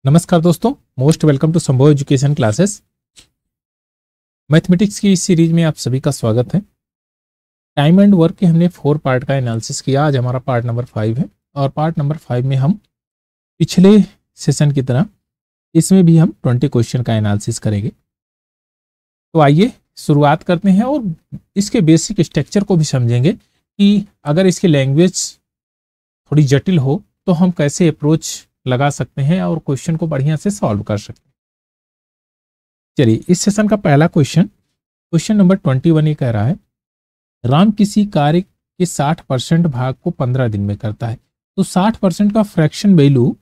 नमस्कार दोस्तों, most welcome to संभव एजुकेशन क्लासेस। मैथमेटिक्स की इस सीरीज में आप सभी का स्वागत है। टाइम एंड वर्क के हमने 4 पार्ट का एनालिसिस किया। आज हमारा पार्ट नंबर 5 है और पार्ट नंबर 5 में हम पिछले सेशन की तरह इसमें भी हम 20 क्वेश्चन का एनालिसिस करेंगे। तो आइए शुरुआत करते हैं और इसके बेसिक स्ट्रक्चर को भी समझेंगे कि अगर इसकी लैंग्वेज थोड़ी जटिल हो तो हम कैसे अप्रोच लगा सकते हैं और क्वेश्चन को बढ़िया से सॉल्व कर सकते हैं। चलिए, इस सेशन का पहला क्वेश्चन नंबर 21 ये कह रहा है, राम किसी कार्य के 60% भाग को 15 दिन में करता है। तो 60% का फ्रैक्शन वैल्यू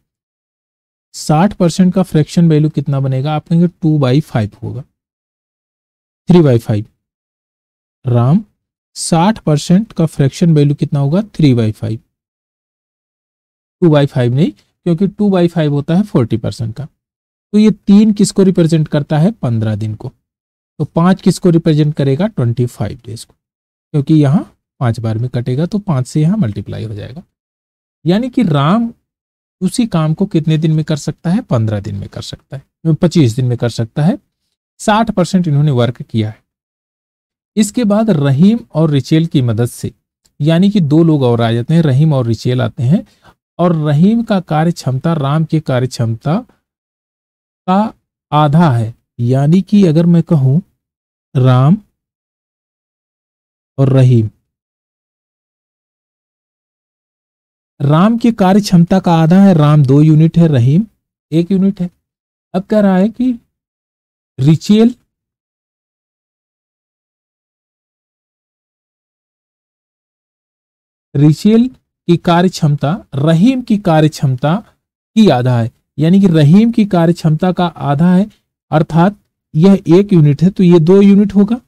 60% का फ्रैक्शन वैल्यू कितना बनेगा? आप कहेंगे 2/5 होगा, 3/5। राम 60% का फ्रैक्शन वैल्यू कितना होगा? 3/5। 2/5 नहीं, क्योंकि 2/5 होता है 40% का। तो ये 3 किसको रिप्रेजेंट करता है? 15 दिन को। तो 5 किसको रिप्रेजेंट करेगा? 25 डेज को, क्योंकि यहाँ 5 बार में कटेगा तो 5 से यहाँ मल्टीप्लाई हो जाएगा। यानी कि राम उसी काम को कितने दिन में कर सकता है? 15 दिन में कर सकता है, 25 दिन में कर सकता है। 60% इन्होंने वर्क किया है। इसके बाद रहीम और रिचेल की मदद से, यानी कि 2 लोग और आ जाते हैं, रहीम और रिचेल आते हैं, और रहीम का कार्य क्षमता राम की कार्य क्षमता का आधा है। यानी कि अगर मैं कहूं राम और रहीम, राम की कार्य क्षमता का आधा है। राम 2 यूनिट है, रहीम 1 यूनिट है। अब कह रहा है कि रिचेल की कार्य क्षमता रहीम की कार्य क्षमता की आधा है। यानी कि रहीम की कार्य क्षमता का आधा है, अर्थात यह 1 यूनिट है तो ये 2 यूनिट होगा,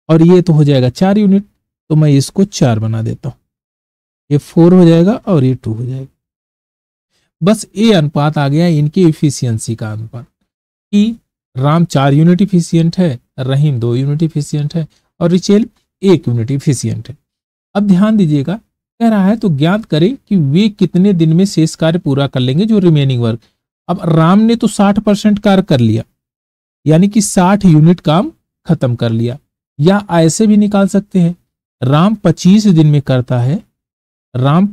और ये तो हो जाएगा 4 यूनिट। तो मैं इसको 4 बना देता हूं, ये 4 हो जाएगा और ये 2 हो जाएगा। बस ये अनुपात आ गया इनकी इफिशियंसी का अनुपात, कि राम 4 यूनिट इफिशियंट है, रहीम 2 यूनिट इफिशियंट है, और रिचेल 1 यूनिट इफिशियंट है। अब ध्यान दीजिएगा, कह रहा है तो ज्ञात करें कि वे कितने दिन में शेष कार्य पूरा कर लेंगे, जो रिमेनिंग वर्क। अब राम ने तो 60% कार्य कर लिया, यानी कि 60 यूनिट काम खत्म कर लिया। या ऐसे भी निकाल सकते हैं, राम 25 दिन में करता है, राम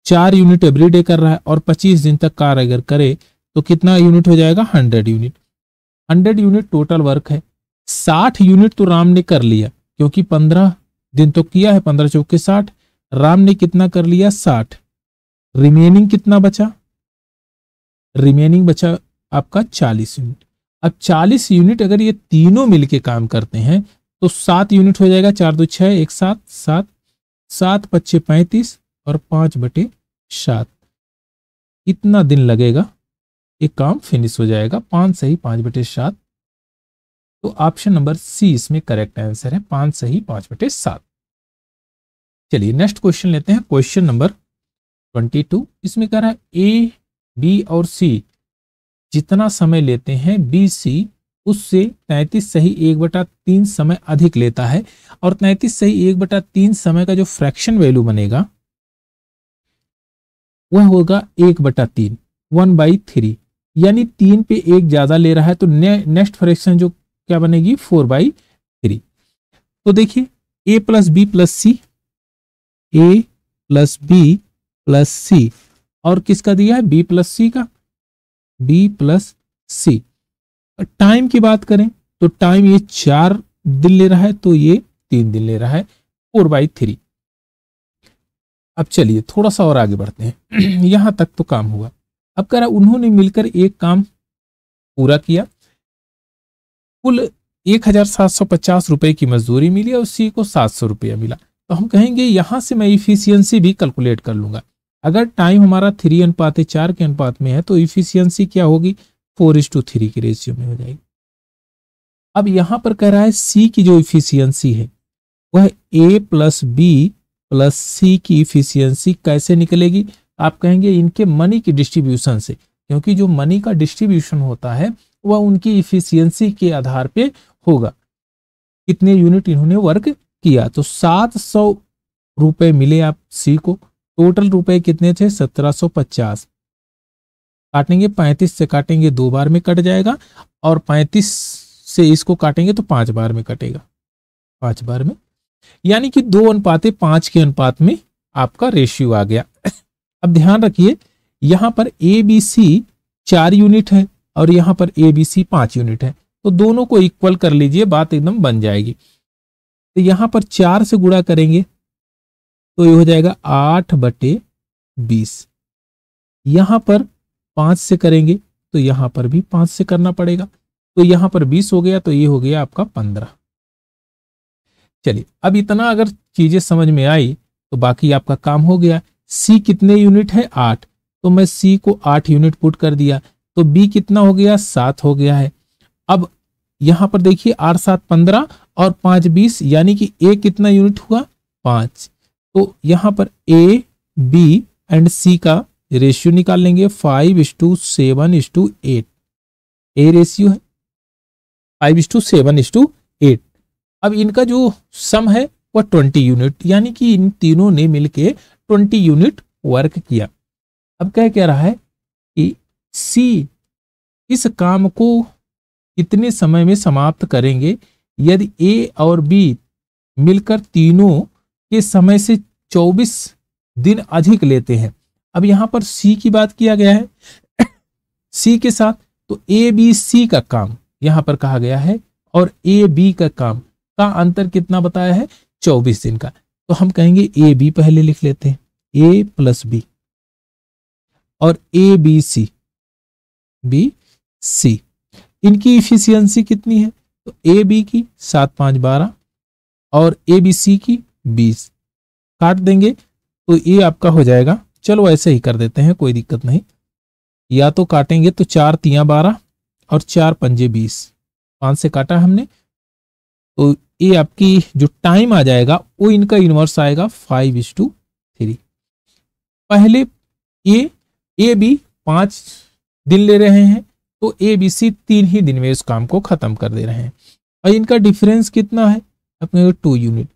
4 यूनिट एवरीडे कर रहा है, और 25 दिन तक कार्य अगर करे तो कितना यूनिट हो जाएगा? 100 यूनिट। 100 यूनिट टोटल वर्क है। 60 यूनिट तो राम ने कर लिया, क्योंकि 15 दिन तो किया है, 15 चौके 60। राम ने कितना कर लिया? 60। रिमेनिंग कितना बचा? रिमेनिंग बचा आपका 40 यूनिट। अब 40 यूनिट अगर ये तीनों मिलके काम करते हैं तो 7 यूनिट हो जाएगा। 4 2 6 1 7 7 7 5 35 और 5/7। इतना दिन लगेगा, ये काम फिनिश हो जाएगा। 5 सही 5/7। तो ऑप्शन नंबर सी इसमें करेक्ट आंसर है, 5 सही 5/7। चलिए नेक्स्ट क्वेश्चन लेते हैं, क्वेश्चन नंबर 22। इसमें कह रहा है ए बी और सी जितना समय लेते हैं बी सी उससे 33 सही 1/3 समय अधिक लेता है, और 33 सही 1/3 समय का जो फ्रैक्शन वैल्यू बनेगा वह होगा 1/3, 1/3। यानी 3 पे 1 ज्यादा ले रहा है, तो नेक्स्ट फ्रैक्शन जो क्या बनेगी? 4/3। तो देखिए a plus B plus C, a plus B plus C, और किसका दिया है? b प्लस सी का, b प्लस सी। टाइम की बात करें तो टाइम ये 4 दिन ले रहा है, तो ये 3 दिन ले रहा है, 4/3। अब चलिए थोड़ा सा और आगे बढ़ते हैं। यहां तक तो काम हुआ। अब कह रहा उन्होंने मिलकर एक काम पूरा किया, कुल 1750 रुपए की मजदूरी मिली और सी को 700 रुपया मिला। तो हम कहेंगे यहां से मैं इफिशियंसी भी कैलकुलेट कर लूंगा। अगर टाइम हमारा 3:4 के अनुपात में है तो इफिशियंसी क्या होगी? 4:3 की रेशियो में हो जाएगी। अब यहां पर कह रहा है सी की जो इफिशियंसी है वह ए प्लस बी प्लस सी की इफिशियंसी कैसे निकलेगी? आप कहेंगे इनके मनी की डिस्ट्रीब्यूशन से, क्योंकि जो मनी का डिस्ट्रीब्यूशन होता है वह उनकी इफिशियंसी के आधार पे होगा, कितने यूनिट इन्होंने वर्क किया। तो 700 रुपए मिले आप सी को, टोटल रुपए कितने थे? 1750। काटेंगे 35 से काटेंगे 2 बार में कट जाएगा, और 35 से इसको काटेंगे तो 5 बार में कटेगा, 5 बार में, यानी कि 2:5 के अनुपात में आपका रेशियो आ गया। अब ध्यान रखिए यहां पर ए बी सी 4 यूनिट है और यहां पर ए बी सी 5 यूनिट है, तो दोनों को इक्वल कर लीजिए, बात एकदम बन जाएगी। तो यहां पर 4 से गुणा करेंगे तो ये हो जाएगा 8/20। यहां पर 5 से करेंगे तो यहां पर भी 5 से करना पड़ेगा, तो यहां पर 20 हो गया, तो ये हो गया आपका 15। चलिए अब इतना अगर चीजें समझ में आई तो बाकी आपका काम हो गया। सी कितने यूनिट है? 8, तो मैं सी को 8 यूनिट पुट कर दिया, तो बी कितना हो गया? 7 हो गया है। अब यहां पर देखिए 8 7 15 और 5 20, यानी कि ए कितना यूनिट हुआ? 5। तो यहां पर ए बी एंड सी का रेशियो निकाल लेंगे, 5:7:8 ए रेशियो है, 5:7:8। अब इनका जो सम है वह 20 यूनिट, यानी कि इन तीनों ने मिलके 20 यूनिट वर्क किया। अब क्या रहा है कि सी इस काम को कितने समय में समाप्त करेंगे? यदि ए और बी मिलकर तीनों के समय से 24 दिन अधिक लेते हैं। अब यहां पर सी की बात किया गया है सी के साथ, तो ए बी सी का काम यहां पर कहा गया है और ए बी का काम का अंतर कितना बताया है? 24 दिन का। तो हम कहेंगे ए बी पहले लिख लेते हैं, ए प्लस बी, और ए बी सी, बी सी, इनकी इफिशियंसी कितनी है? तो ए बी की 7 5 12 और ए बी सी की 20। काट देंगे तो ये आपका हो जाएगा, चलो ऐसे ही कर देते हैं, कोई दिक्कत नहीं। या तो काटेंगे तो 4 3 12 और 4 5 20, 5 से काटा हमने, तो ये आपकी जो टाइम आ जाएगा वो इनका इनवर्स आएगा 5:3। पहले ए बी 5 दिन ले रहे हैं, तो ए बी सी 3 ही दिन में इस काम को खत्म कर दे रहे हैं। और इनका डिफरेंस कितना है? अपने 2 यूनिट,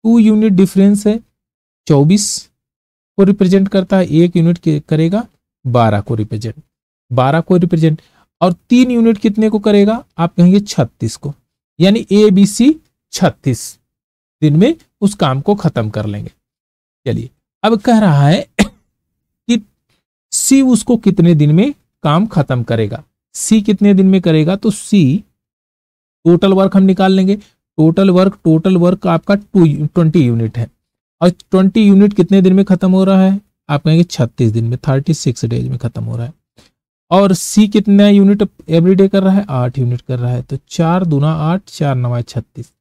2 यूनिट डिफरेंस है, 24 को रिप्रेजेंट करता है, 1 यूनिट करेगा 12 को रिप्रेजेंट, और 3 यूनिट कितने को करेगा? आप कहेंगे 36 को, यानी ए बी सी 36 दिन में उस काम को खत्म कर लेंगे। चलिए अब कह रहा है कि सी उसको कितने दिन में काम खत्म करेगा? सी कितने दिन में करेगा? तो सी टोटल वर्क हम निकाल लेंगे, टोटल वर्क आपका 20 यूनिट है, और 20 यूनिट कितने दिन में खत्म हो रहा है? आप कहेंगे 36 दिन में, 36 डेज में खत्म हो रहा है। और सी कितना यूनिट एवरीडे कर रहा है? 8 यूनिट कर रहा है, तो 4 दूना 8, 4 9 36,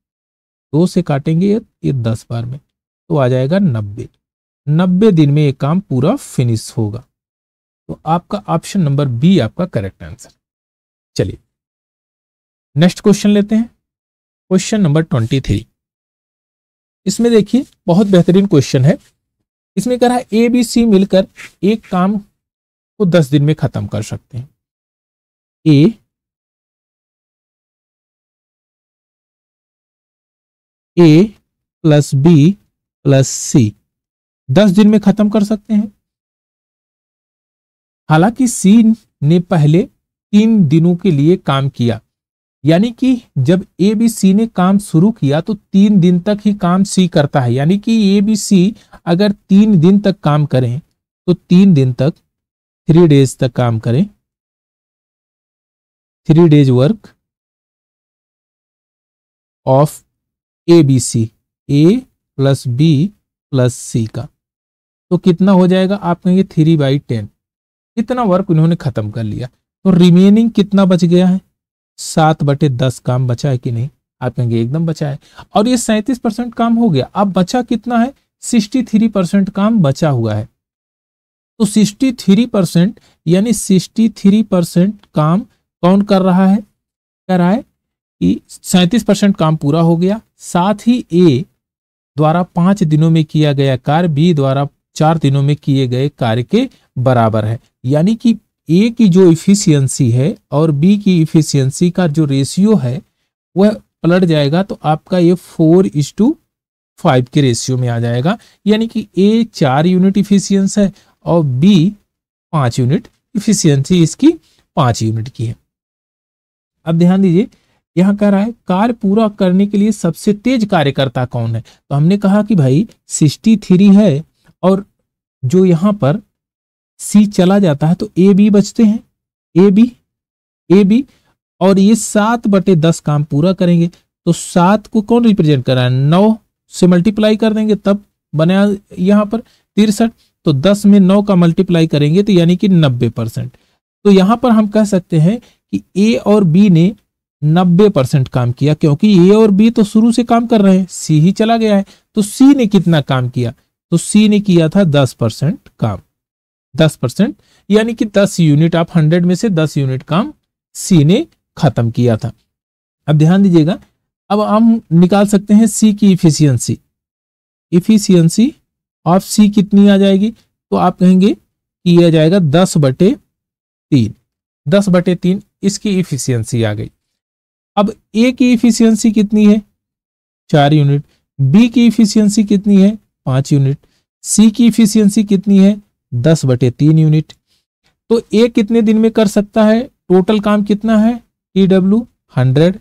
2 से काटेंगे ये 10 बार में, तो आ जाएगा 90 दिन में ये काम पूरा फिनिश होगा। तो आपका ऑप्शन नंबर बी आपका करेक्ट आंसर। चलिए नेक्स्ट क्वेश्चन लेते हैं, क्वेश्चन नंबर 23। इसमें देखिए बहुत बेहतरीन क्वेश्चन है। इसमें कह रहा है ए बी सी मिलकर एक काम को 10 दिन में खत्म कर सकते हैं। ए प्लस बी प्लस सी 10 दिन में खत्म कर सकते हैं। हालांकि सी ने पहले 3 दिनों के लिए काम किया, यानी कि जब ए बी सी ने काम शुरू किया तो 3 दिन तक ही काम सी करता है, यानी कि ए बी सी अगर 3 दिन तक काम करें तो 3 दिन तक 3 डेज तक काम करें, 3 days work of A B C, A plus B plus C का, तो कितना हो जाएगा? आप कहेंगे 3/10। इतना वर्क उन्होंने खत्म कर लिया, तो रिमेनिंग कितना बच गया है? 7/10 काम बचा है कि नहीं? आप कहेंगे एकदम बचा है, और ये 37% काम हो गया। अब बचा कितना है? 63% काम बचा हुआ है। तो 63% यानी 63% काम कौन कर रहा है? कह रहा है कि 37% काम पूरा हो गया, साथ ही ए द्वारा 5 दिनों में किया गया कार्य बी द्वारा 4 दिनों में किए गए कार्य के बराबर है, यानी कि ए की जो इफिशियंसी है और बी की इफिशियंसी का जो रेशियो है वह पलट जाएगा, तो आपका ये 4:5 के रेशियो में आ जाएगा, यानी कि ए 4 यूनिट इफिशियंस है और बी 5 यूनिट इफिशियंसी इसकी 5 यूनिट की है। अब ध्यान दीजिए, यहां कह रहा है कार्य पूरा करने के लिए सबसे तेज कार्यकर्ता कौन है। तो हमने कहा कि भाई 63 है और जो यहां पर सी चला जाता है तो ए बी बचते हैं, ए बी और ये 7/10 काम पूरा करेंगे। तो 7 को कौन रिप्रेजेंट कर रहा है, 9 से मल्टीप्लाई कर देंगे तब बना यहां पर 63। तो 10 में 9 का मल्टीप्लाई करेंगे तो यानी कि 90%। तो यहां पर हम कह सकते हैं कि ए और बी ने 90% काम किया, क्योंकि ए और बी तो शुरू से काम कर रहे हैं, सी ही चला गया है। तो सी ने कितना काम किया, तो सी ने किया था 10% काम, 10% यानी कि 10 यूनिट, आप 100 में से 10 यूनिट काम सी ने खत्म किया था। अब ध्यान दीजिएगा, अब हम निकाल सकते हैं सी की इफिशियंसी। इफिशियंसी ऑफ सी कितनी आ जाएगी, तो आप कहेंगे कि यह जाएगा 10/3, 10/3 इसकी इफिशियंसी आ गई। अब ए की इफिशियंसी कितनी है, 4 यूनिट, बी की इफिशियंसी कितनी है, 5 यूनिट, सी की इफिशियंसी कितनी है, 10/3 यूनिट। तो ए कितने दिन में कर सकता है, टोटल काम कितना है, TW 100।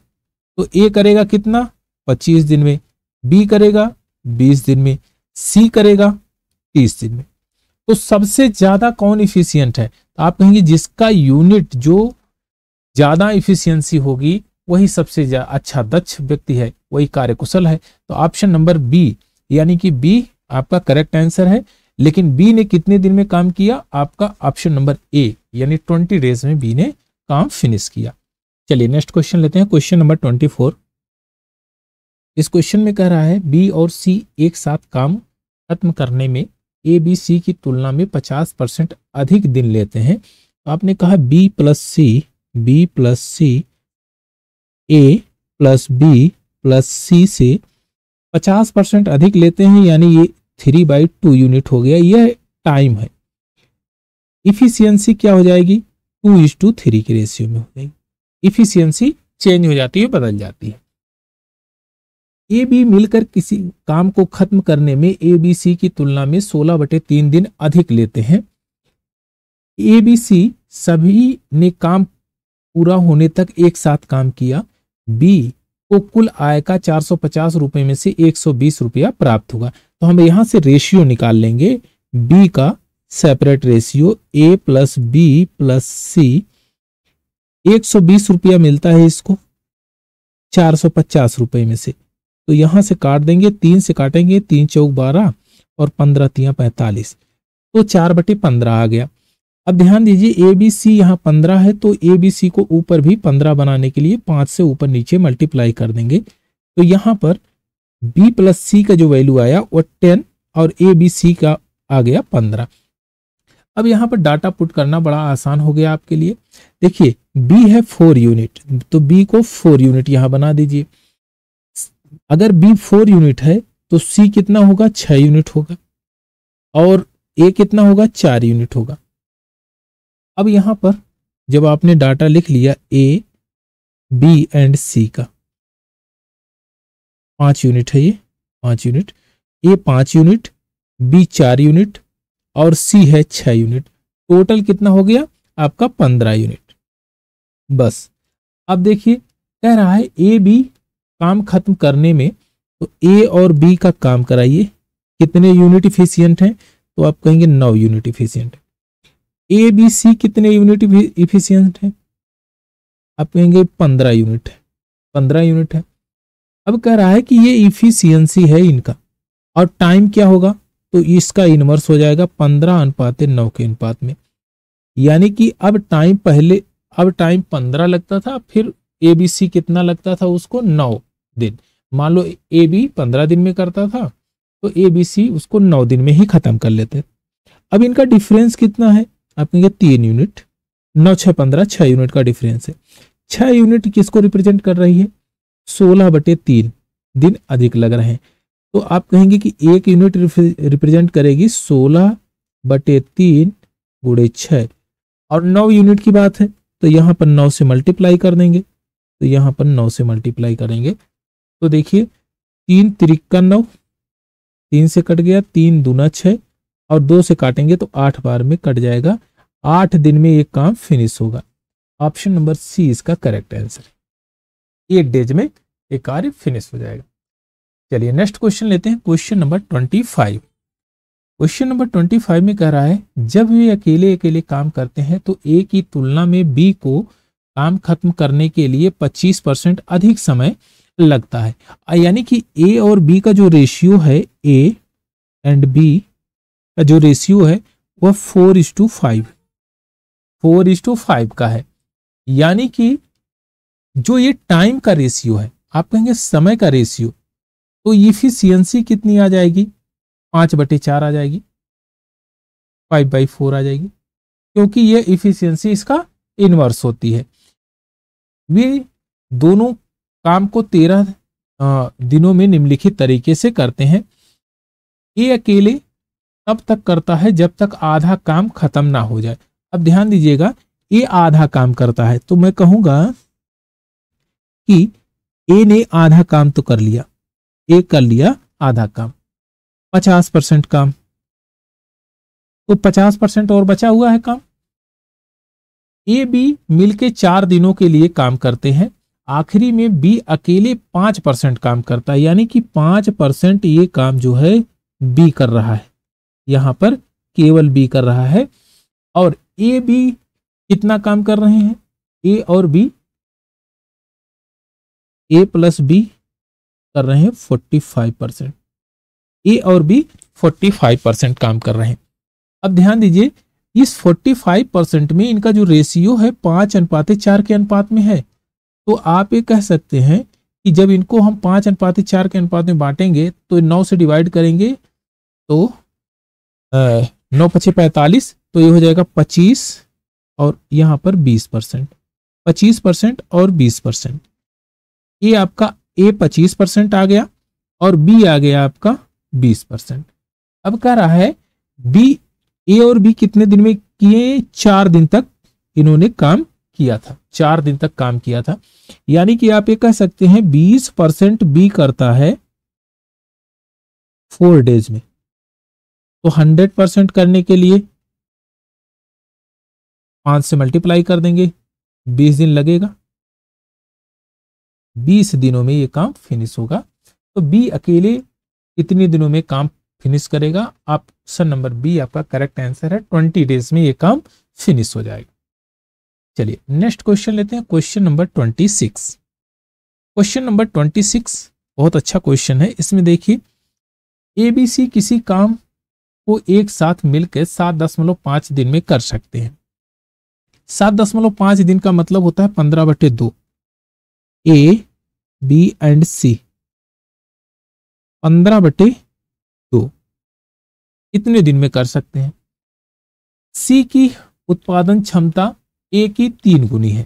तो ए करेगा कितना, 25 दिन में, बी करेगा 20 दिन में, सी करेगा 30 दिन में। तो सबसे ज्यादा कौन इफिशियंट है, तो आप कहेंगे जिसका यूनिट जो ज्यादा इफिशियंसी होगी वही सबसे अच्छा दक्ष व्यक्ति है, वही कार्यकुशल है। तो ऑप्शन नंबर बी यानी कि बी आपका करेक्ट आंसर है। लेकिन बी ने कितने दिन में काम किया, आपका ऑप्शन नंबर ए यानी 20 डेज में बी ने काम फिनिश किया। चलिए नेक्स्ट क्वेश्चन लेते हैं, क्वेश्चन नंबर 24। इस क्वेश्चन में कह रहा है बी और सी एक साथ काम खत्म करने में ए बी सी की तुलना में 50% अधिक दिन लेते हैं। तो आपने कहा B plus C A plus B plus सी से 50% अधिक लेते हैं, यानी ये 3/2 यूनिट हो गया। यह टाइम है। इफिशियंसी क्या हो जाएगी, 2:3 की रेशियो में हो जाएगी। इफिशियंसी चेंज हो जाती है, बदल जाती है। ए बी मिलकर किसी काम को खत्म करने में ए बी सी की तुलना में 16/3 दिन अधिक लेते हैं। ए बी सी सभी ने काम पूरा होने तक एक साथ काम किया। बी को कुल आय का 450 रुपए में से 120 रुपया प्राप्त होगा। तो हम यहां से रेशियो निकाल लेंगे, बी का सेपरेट रेशियो, ए प्लस बी प्लस सी, 120 रुपया मिलता है इसको 450 रुपए में से। तो यहां से काट देंगे, 3 से काटेंगे, 3 चौक 12 और 15 तिया 45, तो 4/15 आ गया। अब ध्यान दीजिए ए बी सी यहाँ 15 है, तो ए बी सी को ऊपर भी 15 बनाने के लिए 5 से ऊपर नीचे मल्टीप्लाई कर देंगे। तो यहाँ पर बी प्लस सी का जो वैल्यू आया वो 10 और ए बी सी का आ गया 15। अब यहाँ पर डाटा पुट करना बड़ा आसान हो गया आपके लिए। देखिए बी है 4 यूनिट, तो बी को 4 यूनिट यहाँ बना दीजिए। अगर बी 4 यूनिट है तो सी कितना होगा, 6 यूनिट होगा, और ए कितना होगा, 4 यूनिट होगा। अब यहां पर जब आपने डाटा लिख लिया ए बी एंड सी का, 5 यूनिट है, ये 5 यूनिट, ए 5 यूनिट, बी 4 यूनिट और सी है 6 यूनिट, टोटल कितना हो गया आपका 15 यूनिट। बस अब देखिए कह रहा है ए बी काम खत्म करने में, तो ए और बी का काम कराइए, कितने यूनिट इफिशियंट हैं, तो आप कहेंगे 9 यूनिट इफिशियंट है। ए बी सी कितने यूनिट इफिशियंट है, आप कहेंगे 15 यूनिट है, 15 यूनिट है। अब कह रहा है कि ये इफिशियंसी है इनका, और टाइम क्या होगा, तो इसका इनवर्स हो जाएगा 15:9 के अनुपात में। यानी कि अब टाइम 15 लगता था, फिर ए बी सी कितना लगता था उसको, 9 दिन। मान लो ए बी 15 दिन में करता था, तो ए बी सी उसको 9 दिन में ही खत्म कर लेते। अब इनका डिफरेंस कितना है, आप कहेंगे 3 यूनिट, 9 6 15, 6 यूनिट का डिफरेंस है। 6 यूनिट किसको रिप्रेजेंट कर रही है, 16/3 दिन अधिक लग रहे हैं। तो आप कहेंगे कि 1 यूनिट रिप्रेजेंट करेगी 16/3 गुणे 6, और 9 यूनिट की बात है तो यहाँ पर 9 से मल्टीप्लाई कर देंगे, तो यहाँ पर 9 से मल्टीप्लाई करेंगे तो देखिए 3 त्रिका 9, 3 से कट गया, 3 दूना 6 और 2 से काटेंगे तो 8 बार में कट जाएगा। 8 दिन में ये काम फिनिश होगा। ऑप्शन नंबर सी इसका करेक्ट आंसर है। 8 डेज में ये कार्य फिनिश हो जाएगा। चलिए नेक्स्ट क्वेश्चन लेते हैं, क्वेश्चन नंबर 25। क्वेश्चन नंबर 25 में कह रहा है जब वे अकेले अकेले काम करते हैं तो ए की तुलना में बी को काम खत्म करने के लिए 25% अधिक समय लगता है। यानी कि ए और बी का जो रेशियो है, ए एंड बी का जो रेशियो है वह 4:5 का है। यानी कि जो ये टाइम का रेशियो है, आप कहेंगे समय का रेशियो, तो इफिशियंसी कितनी आ जाएगी? 5/4 आ जाएगी, 5/4 आ जाएगी, क्योंकि ये इफिशियंसी इसका इनवर्स होती है। वे दोनों काम को 13 दिनों में निम्नलिखित तरीके से करते हैं। ए अकेले तब तक करता है जब तक आधा काम खत्म ना हो जाए। अब ध्यान दीजिएगा, ए आधा काम करता है, तो मैं कहूंगा कि ए ने आधा काम तो कर लिया, ए कर लिया आधा काम, 50% काम, तो 50% और बचा हुआ है काम। ए बी मिलके 4 दिनों के लिए काम करते हैं, आखिरी में बी अकेले 5% काम करता है, यानी कि 5% ये काम जो है बी कर रहा है, यहां पर केवल बी कर रहा है। और ए बी कितना काम कर रहे हैं? ए और बी, ए प्लस बी कर रहे हैं 45%, ए और बी 45% काम कर रहे हैं। अब ध्यान दीजिए, इस 45% में इनका जो रेशियो है 5:4 के अनुपात में है, तो आप ये कह सकते हैं कि जब इनको हम 5:4 के अनुपात में बांटेंगे तो 9 से डिवाइड करेंगे तो 9×5 = 45, तो ये हो जाएगा 25 और यहाँ पर 20%, 25% और 20%। ये आपका ए 25% आ गया और बी आ गया आपका 20%। अब कह रहा है बी, ए और बी कितने दिन में किए? 4 दिन तक इन्होंने काम किया था, 4 दिन तक काम किया था। यानी कि आप ये कह सकते हैं 20% बी करता है 4 डेज में, तो 100% करने के लिए 5 से मल्टीप्लाई कर देंगे, 20 दिन लगेगा, 20 दिनों में ये काम फिनिश होगा। तो बी अकेले कितने दिनों में काम फिनिश करेगा? ऑप्शन नंबर बी आपका करेक्ट आंसर है, 20 डेज में ये काम फिनिश हो जाएगा। चलिए नेक्स्ट क्वेश्चन लेते हैं, क्वेश्चन नंबर 26। क्वेश्चन नंबर 26 बहुत अच्छा क्वेश्चन है। इसमें देखिए, एबीसी किसी काम को एक साथ मिलकर 7.5 दिन में कर सकते हैं। 7.5 दिन का मतलब होता है 15/2। ए बी एंड सी 15/2 कितने दिन में कर सकते हैं? सी की उत्पादन क्षमता ए की 3 गुनी है।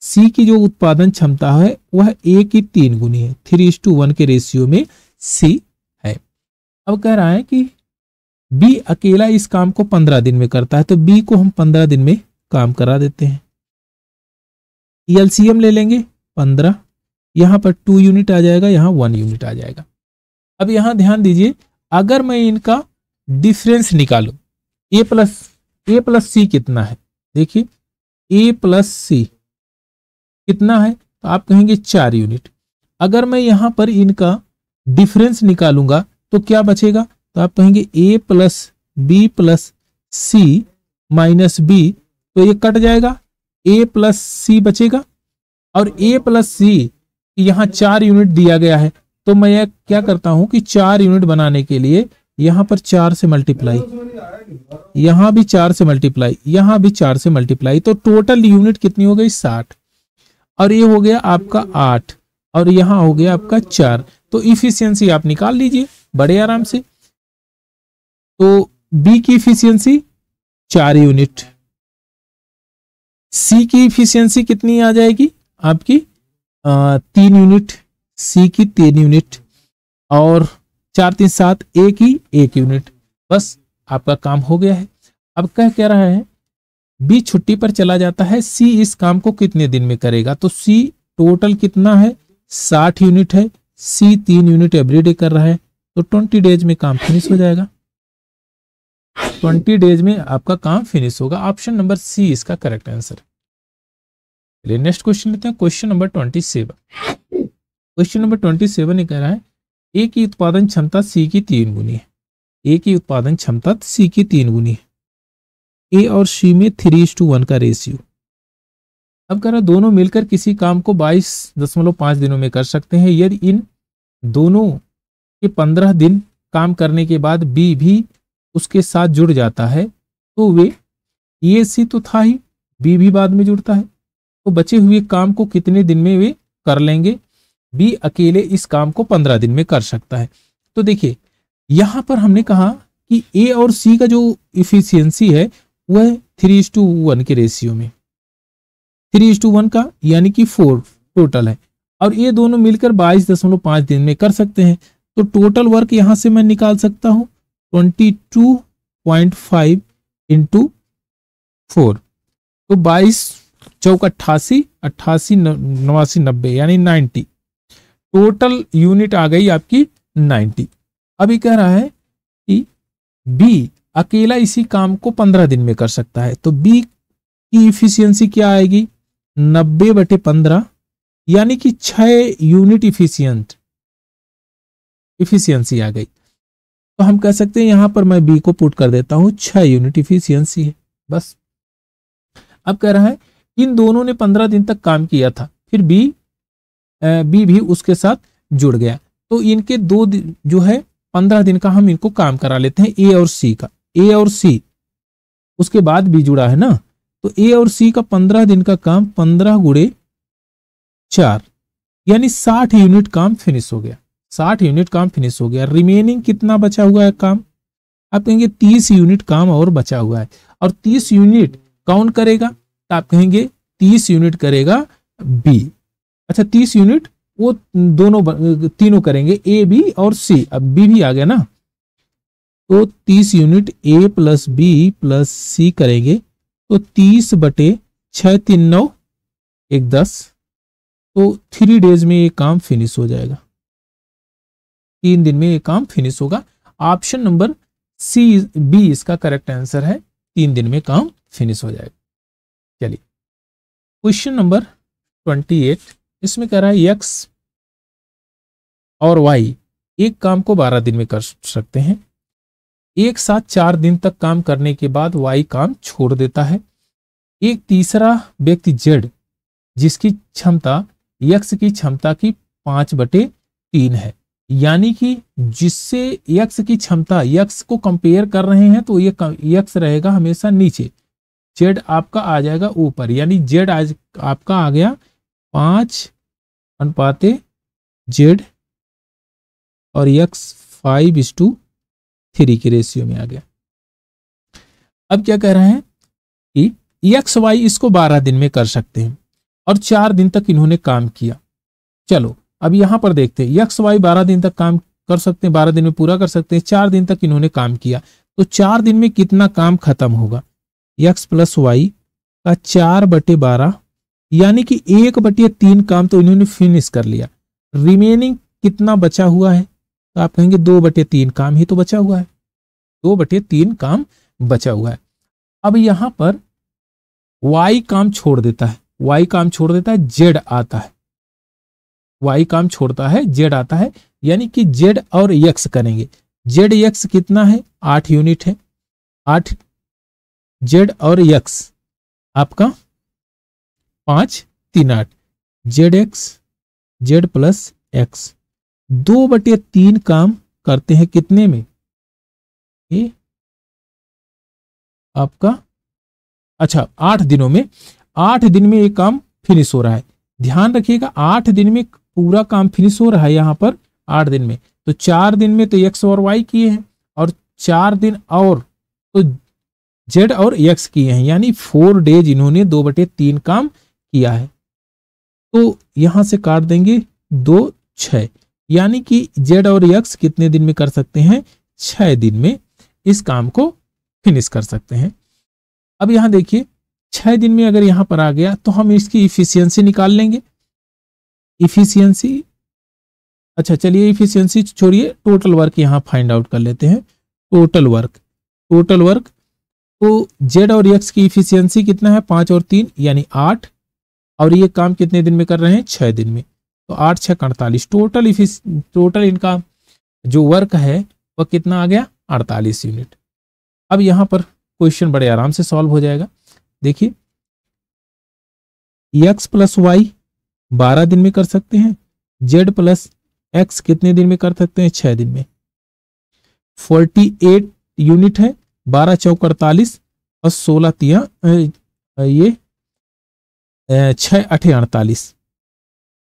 सी की जो उत्पादन क्षमता है वह ए की 3 गुनी है, 3:1 के रेशियो में सी है। अब कह रहा है कि बी अकेला इस काम को 15 दिन में करता है, तो बी को हम 15 दिन में काम करा देते हैं। एलसीएम ले लेंगे 15, यहां पर 2 यूनिट आ जाएगा, यहां 1 यूनिट आ जाएगा। अब यहां ध्यान दीजिए, अगर मैं इनका डिफरेंस निकालूं, ए प्लस सी कितना है? देखिए ए प्लस सी कितना है? तो आप कहेंगे 4 यूनिट। अगर मैं यहां पर इनका डिफरेंस निकालूंगा तो क्या बचेगा? तो आप कहेंगे ए प्लस बी प्लस सी माइनस बी, तो ये कट जाएगा, ए प्लस सी बचेगा। और ए प्लस सी यहां 4 यूनिट दिया गया है, तो मैं क्या करता हूं कि 4 यूनिट बनाने के लिए यहां पर 4 से मल्टीप्लाई, यहां भी 4 से मल्टीप्लाई, यहां भी 4 से मल्टीप्लाई, तो टोटल यूनिट कितनी हो गई? 60। और ये हो गया आपका 8 और यहां हो गया आपका 4। तो इफिशियंसी आप निकाल लीजिए बड़े आराम से। तो बी की इफिशियंसी 4 यूनिट, सी की इफिशियंसी कितनी आ जाएगी आपकी? 3 यूनिट, सी की 3 यूनिट और 4 3 7, ए की 1 यूनिट। बस आपका काम हो गया है। अब कह रहा है बी छुट्टी पर चला जाता है, सी इस काम को कितने दिन में करेगा? तो सी टोटल कितना है? 60 यूनिट है, सी 3 यूनिट एवरीडे कर रहा है, तो 20 डेज में काम फिनिश हो जाएगा। 20 डेज में आपका काम फिनिश होगा। ऑप्शन नंबर सी इसका करेक्ट आंसर। चलिए नेक्स्ट क्वेश्चन लेते हैं, क्वेश्चन नंबर 27। क्वेश्चन नंबर 27 ने कह रहा है ए की उत्पादन क्षमता सी की 3 गुनी है। ए की उत्पादन क्षमता सी की 3 गुनी है। ए और सी में 3:1 का रेशियो। अब कह रहा है दोनों मिलकर किसी काम को 22.5 दिनों में कर सकते हैं। यदि इन दोनों के 15 दिन काम करने के बाद बी भी उसके साथ जुड़ जाता है तो वे, ए सी तो था ही, बी भी बाद में जुड़ता है, तो बचे हुए काम को कितने दिन में वे कर लेंगे? बी अकेले इस काम को 15 दिन में कर सकता है। तो देखिए यहां पर हमने कहा कि ए और सी का जो इफिशियंसी है वह 3:1 के रेशियो में, 3:1 का यानी कि 4 टोटल है, और ये दोनों मिलकर 22.5 दिन में कर सकते हैं। तो टोटल वर्क यहां से मैं निकाल सकता हूं 22.5 इंटू 4, तो 22 चौक 88, 88 89 90 यानी 90, टोटल यूनिट आ गई आपकी 90। अभी कह रहा है कि बी अकेला इसी काम को 15 दिन में कर सकता है, तो बी की इफिशियंसी क्या आएगी? 90/15 यानी कि 6 यूनिट इफिशियंसी आ गई। तो हम कह सकते हैं यहां पर मैं बी को पुट कर देता हूं, 6 यूनिट इफिशियंसी है बस। अब कह रहा है इन दोनों ने 15 दिन तक काम किया था, फिर बी भी उसके साथ जुड़ गया, तो इनके दो जो है 15 दिन का हम इनको काम करा लेते हैं, ए और सी का। ए और सी उसके बाद बी जुड़ा है ना, तो ए और सी का 15 दिन का काम 15 × 4 यानी 60 यूनिट काम फिनिश हो गया। 60 यूनिट काम फिनिश हो गया। रिमेनिंग कितना बचा हुआ है काम? आप कहेंगे 30 यूनिट काम और बचा हुआ है, और 30 यूनिट कौन करेगा? तो आप कहेंगे 30 यूनिट करेगा बी। अच्छा 30 यूनिट वो दोनों तीनों करेंगे, ए बी और सी। अब बी भी आ गया ना, तो 30 unit A plus B plus C करेंगे, तो 30/6 3 9 1 10, तो 3 डेज में ये काम फिनिश हो जाएगा। 3 दिन में ये काम फिनिश होगा। ऑप्शन नंबर सी बी इसका करेक्ट आंसर है, 3 दिन में काम फिनिश हो जाएगा। चलिए क्वेश्चन नंबर 28, इसमें कह रहा है एक्स और वाई एक काम को 12 दिन में कर सकते हैं। एक साथ 4 दिन तक काम करने के बाद वाई काम छोड़ देता है। एक तीसरा व्यक्ति जेड जिसकी क्षमता एक्स की क्षमता की 5/3 है, यानी कि जिससे एक्स की क्षमता, एक्स को कंपेयर कर रहे हैं तो ये एक्स रहेगा हमेशा नीचे, जेड आपका आ जाएगा ऊपर, यानी जेड आज आपका आ गया 5:जेड और एक्स 5:3 के रेशियो में आ गया। अब क्या कह रहे हैं कि एक्स वाई इसको 12 दिन में कर सकते हैं और 4 दिन तक इन्होंने काम किया। चलो अब यहां पर देखते हैं, एक्स वाई 12 दिन तक काम कर सकते हैं, 12 दिन में पूरा कर सकते हैं। 4 दिन तक इन्होंने काम किया, तो 4 दिन में कितना काम खत्म होगा? एक्स प्लस वाई का 4/12 यानी कि 1/3 काम तो इन्होंने फिनिश कर लिया। रिमेनिंग कितना बचा हुआ है? तो आप कहेंगे 2/3 काम ही तो बचा हुआ है, 2/3 काम बचा हुआ है। अब यहां पर वाई काम छोड़ देता है, वाई काम छोड़ देता है, जेड आता है, वाई काम छोड़ता है, जेड आता है, यानी कि जेड और एक्स करेंगे। जेड एक्स कितना है? 8 यूनिट है। 8 जेड और एक्स आपका 5 3 8, Z x Z plus x 2/3 काम करते हैं कितने में? ये आपका अच्छा 8 दिनों में, 8 दिन में ये काम फिनिश हो रहा है। ध्यान रखिएगा 8 दिन में पूरा काम फिनिश हो रहा है यहां पर 8 दिन में, तो 4 दिन में तो एक्स और वाई किए हैं और 4 दिन और तो जेड और एक्स किए हैं, यानी 4 डेज इन्होंने 2/3 काम किया है। तो यहां से काट देंगे 2 6, यानी कि जेड और एक्स कितने दिन में कर सकते हैं? 6 दिन में इस काम को फिनिश कर सकते हैं। अब यहां देखिए 6 दिन में अगर यहां पर आ गया तो हम इसकी इफिशियंसी निकाल लेंगे। इफिशियंसी, अच्छा चलिए इफिशियंसी छोड़िए, टोटल वर्क यहां फाइंड आउट कर लेते हैं। टोटल वर्क टोटल वर्क, तो जेड और एक्स की इफिशियंसी कितना है 5 और 3 यानी 8, और ये काम कितने दिन में कर रहे हैं 6 दिन में, तो 8 6 48, टोटल इनका जो वर्क है वह कितना आ गया 48 यूनिट। अब यहां पर क्वेश्चन बड़े आराम से सॉल्व हो जाएगा। देखिए x प्लस वाई 12 दिन में कर सकते हैं, z प्लस एक्स कितने दिन में कर सकते हैं 6 दिन में, 48 यूनिट है, 12 चौक 48 और 16 तिया ये 6 8 48,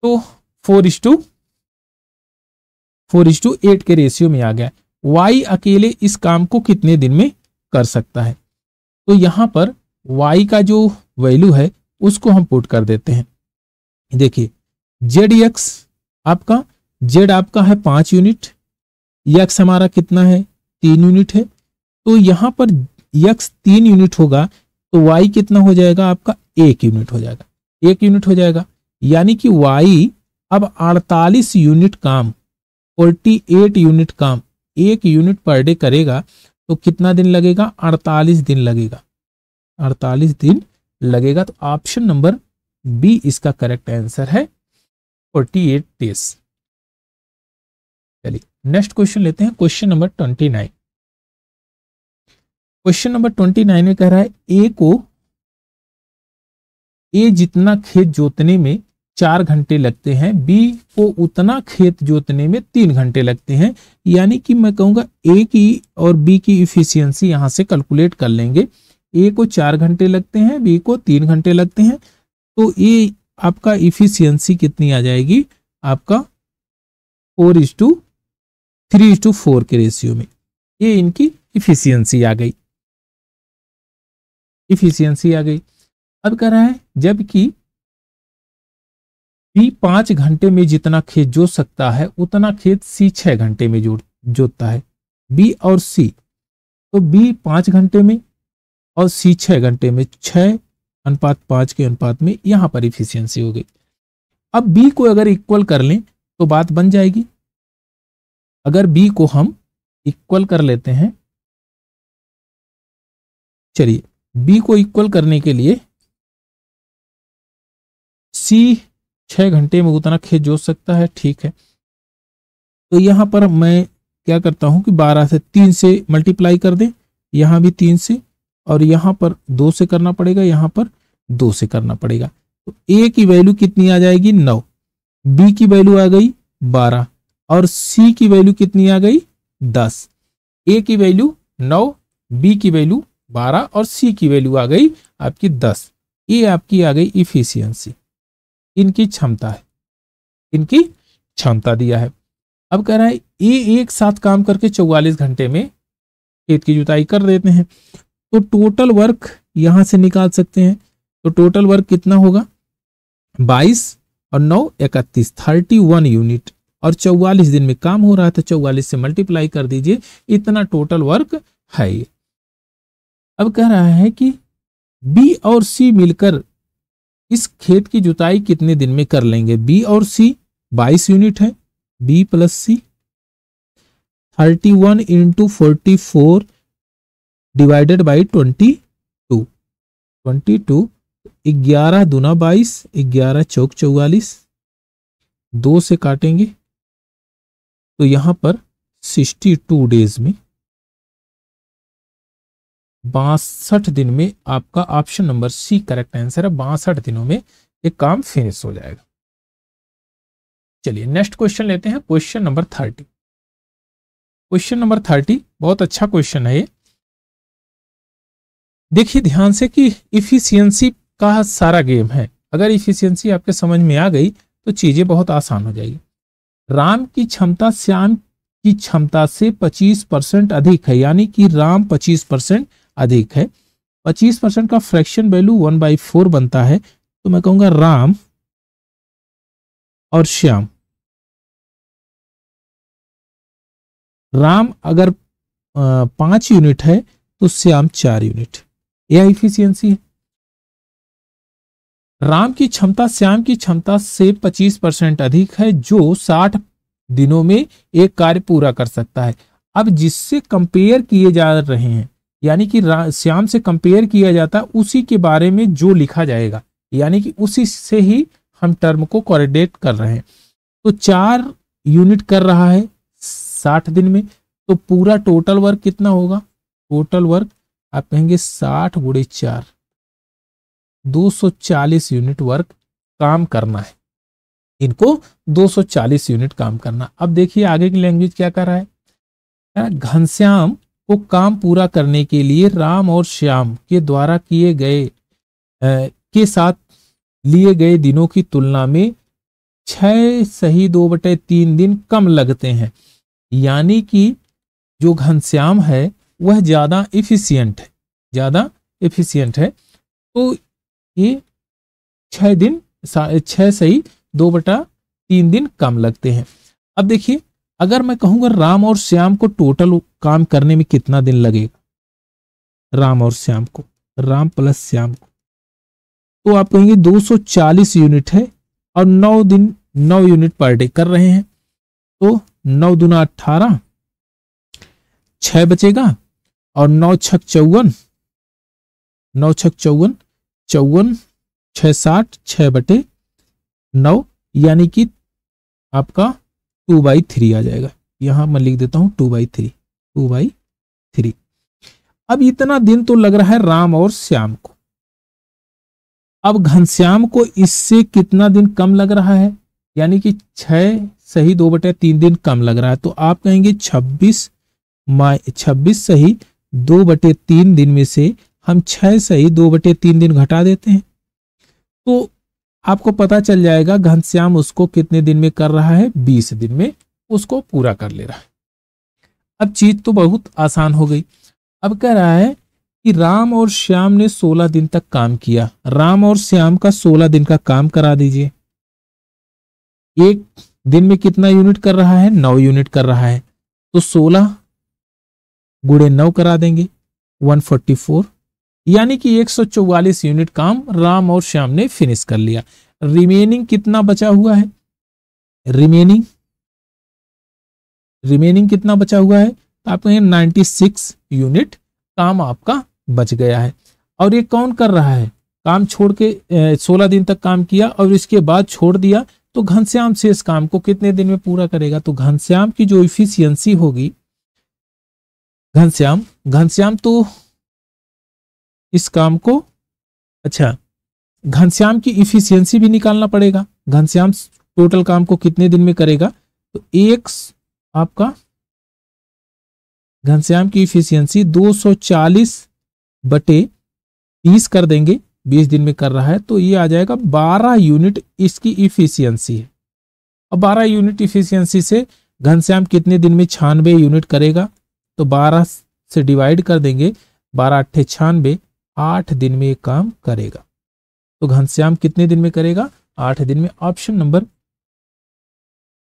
तो 4:8 के रेशियो में आ गया। y अकेले इस काम को कितने दिन में कर सकता है, तो यहां पर y का जो वैल्यू है उसको हम पुट कर देते हैं। देखिए zx आपका, z आपका है 5 यूनिट, x हमारा कितना है 3 यूनिट है, तो यहां पर x 3 यूनिट होगा तो y कितना हो जाएगा आपका 1 यूनिट हो जाएगा, 1 यूनिट हो जाएगा, यानी कि y अब 48 यूनिट काम, 48 यूनिट काम 1 यूनिट पर डे करेगा, तो कितना दिन लगेगा 48 दिन लगेगा, 48 दिन लगेगा। तो ऑप्शन नंबर बी इसका करेक्ट आंसर है 48 डेज। चलिए नेक्स्ट क्वेश्चन लेते हैं, क्वेश्चन नंबर 29। क्वेश्चन नंबर 29 में कह रहा है ए जितना खेत जोतने में 4 घंटे लगते हैं, बी को उतना खेत जोतने में 3 घंटे लगते हैं, यानी कि मैं कहूंगा ए की और बी की इफिशियंसी यहां से कैलकुलेट कर लेंगे। ए को 4 घंटे लगते हैं, बी को 3 घंटे लगते हैं, तो ये आपका इफिशियंसी कितनी आ जाएगी आपका 4:3:4 के रेशियो में, ये इनकी इफिशियंसी आ गई, इफिशियंसी आ गई। अब कह रहा है जबकि बी 5 घंटे में जितना खेत जोत सकता है उतना खेत सी 6 घंटे में जोतता है, बी और सी, तो बी 5 घंटे में और सी 6 घंटे में, 6:5 के अनुपात में यहां पर इफिशियंसी हो गई। अब बी को अगर इक्वल कर लें तो बात बन जाएगी। अगर बी को हम इक्वल कर लेते हैं, चलिए बी को इक्वल करने के लिए सी 6 घंटे में उतना खेत जोत सकता है, ठीक है, तो यहां पर मैं क्या करता हूं कि 12 से 3 से मल्टीप्लाई कर दें, यहां भी 3 से, और यहां पर 2 से करना पड़ेगा, यहां पर 2 से करना पड़ेगा, तो ए की वैल्यू कितनी आ जाएगी 9, बी की वैल्यू आ गई 12 और सी की वैल्यू कितनी आ गई 10। ए की वैल्यू 9, बी की वैल्यू 12 और सी की वैल्यू आ गई आपकी 10। ये आपकी आ गई इफिशियंसी, इनकी क्षमता है, इनकी क्षमता दिया है। अब कह रहा है ए एक साथ काम करके 44 घंटे में खेत की जुताई कर देते हैं, तो टोटल वर्क यहां से निकाल सकते हैं, तो टोटल वर्क कितना होगा 22 और 9 31, 31 यूनिट, और 44 दिन में काम हो रहा है, तो 44 से मल्टीप्लाई कर दीजिए, इतना टोटल वर्क है ये। अब कह रहा है कि बी और सी मिलकर इस खेत की जुताई कितने दिन में कर लेंगे, बी और सी 22 यूनिट है, B plus C 31 into 44 divided by 22, 11 दूना 22, 11 चौक 44, 2 से काटेंगे तो यहां पर 62 डेज में 62 दिन में आपका option number C correct answer है, 62 दिनों में एक काम फिनिश हो जाएगा। चलिए नेक्स्ट क्वेश्चन लेते हैं, क्वेश्चन नंबर 30। क्वेश्चन नंबर 30 बहुत अच्छा क्वेश्चन है ये। देखिए ध्यान से कि इफिशियंसी का सारा गेम है, अगर इफिशियंसी आपके समझ में आ गई तो चीजें बहुत आसान हो जाएगी। राम की क्षमता श्याम की क्षमता से 25% अधिक है, यानी कि राम 25% अधिक है, 25% का फ्रैक्शन वैल्यू 1/4 बनता है, तो मैं कहूंगा राम और श्याम, राम अगर 5 यूनिट है तो श्याम 4 यूनिट, यह इफिशियंसी है। राम की क्षमता श्याम की क्षमता से 25% अधिक है, जो 60 दिनों में एक कार्य पूरा कर सकता है। अब जिससे कंपेयर किए जा रहे हैं, यानी कि श्याम से कंपेयर किया जाता है, उसी के बारे में जो लिखा जाएगा, यानी कि उसी से ही हम टर्म को कोरिलेट कर रहे हैं। तो 4 यूनिट कर रहा है 60 दिन में, तो पूरा टोटल वर्क कितना होगा? टोटल वर्क आप कहेंगे 60 गुणे 4, 240 यूनिट वर्क काम करना है, इनको 240 यूनिट काम करना। अब देखिए आगे की लैंग्वेज क्या कर रहा है। घनश्याम को काम पूरा करने के लिए राम और श्याम के द्वारा किए गए के साथ लिए गए दिनों की तुलना में 6 सही 2/3 दिन कम लगते हैं। यानी कि जो घनश्याम है वह ज्यादा एफिशिएंट है, तो ये 6 सही 2/3 दिन कम लगते हैं। अब देखिए अगर मैं कहूंगा राम और श्याम को टोटल काम करने में कितना दिन लगेगा, राम और श्याम को, राम प्लस श्याम को, तो आप कहेंगे 240 यूनिट है और 9 यूनिट पर डे कर रहे हैं, तो 9 दूना 18, 6 बचेगा और 9 छक 54, 9 छक 54, 54 6 60, 6/9, यानी कि आपका 2/3 आ जाएगा। यहां मैं लिख देता हूं 2/3। अब इतना दिन तो लग रहा है राम और श्याम को। अब घनश्याम को इससे कितना दिन कम लग रहा है, यानी कि 6 सही 2/3 दिन कम लग रहा है, तो आप कहेंगे 26 सही 2/3 दिन में से हम 6 सही 2/3 दिन घटा देते हैं, तो आपको पता चल जाएगा घनश्याम उसको कितने दिन में कर रहा है, 20 दिन में उसको पूरा कर ले रहा है। अब चीज तो बहुत आसान हो गई। अब कह रहा है कि राम और श्याम ने 16 दिन तक काम किया, राम और श्याम का 16 दिन का काम करा दीजिए। एक दिन में कितना यूनिट कर रहा है, 9 यूनिट कर रहा है, तो 16 गुणे 9 करा देंगे 144, यानी कि 144 यूनिट काम राम और श्याम ने फिनिश कर लिया। रिमेनिंग कितना बचा हुआ है, रिमेनिंग कितना बचा हुआ है, तो आप कहेंगे 96 यूनिट काम आपका बच गया है। और ये कौन कर रहा है, काम छोड़ के 16 दिन तक काम किया और इसके बाद छोड़ दिया, तो घनश्याम से इस काम को कितने दिन में पूरा करेगा। तो घनश्याम की जो इफिशियंसी होगी, घनश्याम तो इस काम को, अच्छा घनश्याम की इफिशियंसी भी निकालना पड़ेगा, घनश्याम टोटल काम को कितने दिन में करेगा, तो एक आपका घनश्याम की इफिशियंसी 240/30 कर देंगे, 20 दिन में कर रहा है, तो ये आ जाएगा 12 यूनिट इसकी इफिशियंसी है। अब 12 यूनिट इफिशियंसी से घनश्याम कितने दिन में 96 यूनिट करेगा, तो 12 से डिवाइड कर देंगे, 12 8 96, 8 दिन में ये काम करेगा। तो घनश्याम कितने दिन में करेगा, 8 दिन में।